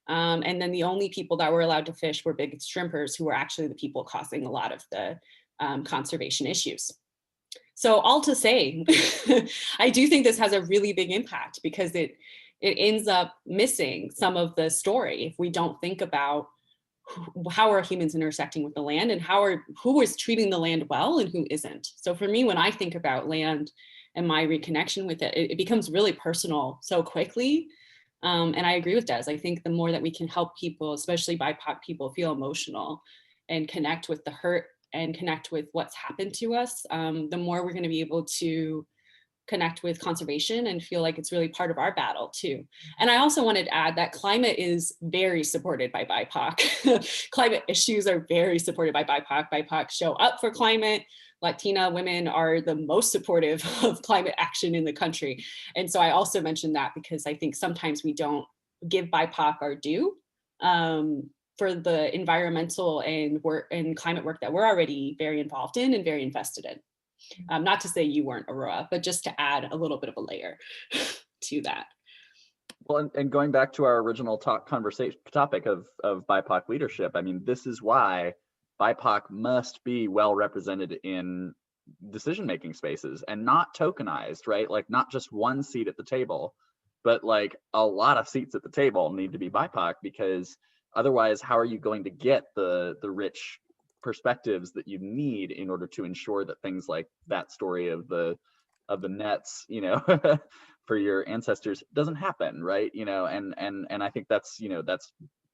And then the only people that were allowed to fish were big shrimpers, who were actually the people causing a lot of the conservation issues. So all to say, I do think this has a really big impact because it ends up missing some of the story if we don't think about how are humans intersecting with the land, and who is treating the land well and who isn't. So for me, when I think about land and my reconnection with it, it becomes really personal so quickly. And I agree with Des. I think the more that we can help people, especially BIPOC people, feel emotional and connect with the hurt and connect with what's happened to us, the more we're going to be able to connect with conservation and feel like it's really part of our battle too. And I also wanted to add that climate is very supported by BIPOC. Climate issues are very supported by BIPOC. BIPOC show up for climate. Latina women are the most supportive of climate action in the country. And so I also mentioned that because I think sometimes we don't give BIPOC our due for the environmental and climate work that we're already very involved in and very invested in. Not to say you weren't, Aurora, but just to add a little bit of a layer to that. Well, and going back to our original topic of BIPOC leadership, I mean, this is why BIPOC must be well represented in decision-making spaces and not tokenized, right? Like not just one seat at the table, but like a lot of seats at the table need to be BIPOC, because otherwise, how are you going to get the rich perspectives that you need in order to ensure that things like that story of the nets, for your ancestors doesn't happen, right? And I think that's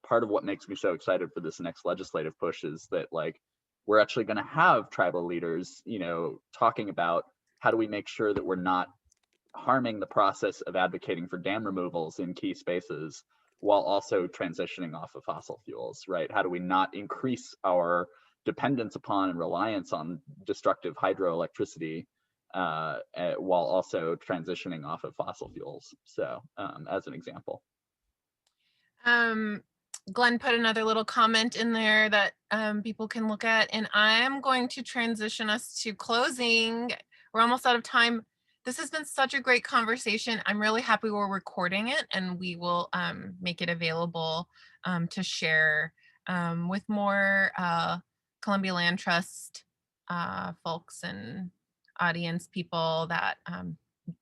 part of what makes me so excited for this next legislative push, is that like we're actually going to have tribal leaders, talking about how do we make sure that we're not harming the process of advocating for dam removals in key spaces while also transitioning off of fossil fuels, right? How do we not increase our dependence upon and reliance on destructive hydroelectricity while also transitioning off of fossil fuels? So as an example. Glenn put another little comment in there that people can look at, and I'm going to transition us to closing. We're almost out of time. This has been such a great conversation. I'm really happy we're recording it, and we will make it available to share with more Columbia Land Trust folks and audience people that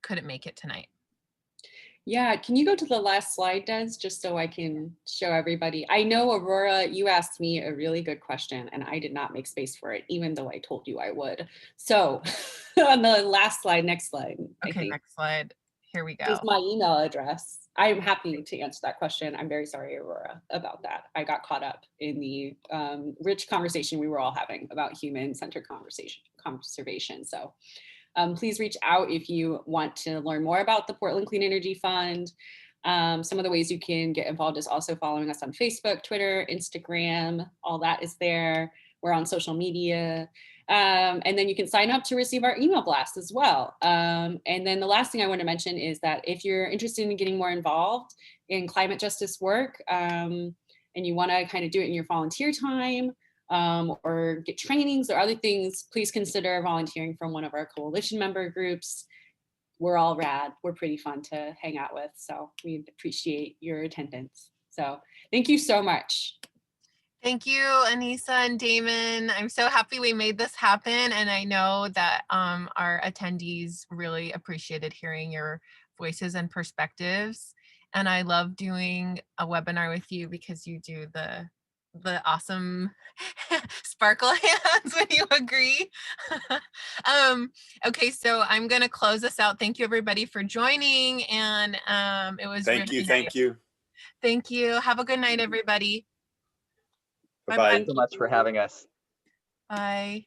couldn't make it tonight. Yeah, can you go to the last slide, Des, just so I can show everybody? I know, Aurora, you asked me a really good question and I did not make space for it, even though I told you I would. So on the last slide, next slide. Okay, next slide. Here we go. Is my email address. I'm happy to answer that question. I'm very sorry, Aurora, about that. I got caught up in the rich conversation we were all having about human-centered conservation. So please reach out if you want to learn more about the Portland Clean Energy Fund. Some of the ways you can get involved is also following us on Facebook, Twitter, Instagram, all that is there. We're on social media. And then you can sign up to receive our email blast as well. And then the last thing I want to mention is that if you're interested in getting more involved in climate justice work and you want to kind of do it in your volunteer time, or get trainings or other things, please consider volunteering from one of our coalition member groups. We're all rad. We're pretty fun to hang out with. So we appreciate your attendance. So thank you so much. Thank you, Anissa and Damon. I'm so happy we made this happen. And I know that our attendees really appreciated hearing your voices and perspectives. And I love doing a webinar with you because you do the awesome sparkle hands when you agree. Okay, so I'm gonna close this out. Thank you everybody for joining, and it was thank you. Thank you. Have a good night, everybody. Bye-bye. Thank you so much for having us. Bye.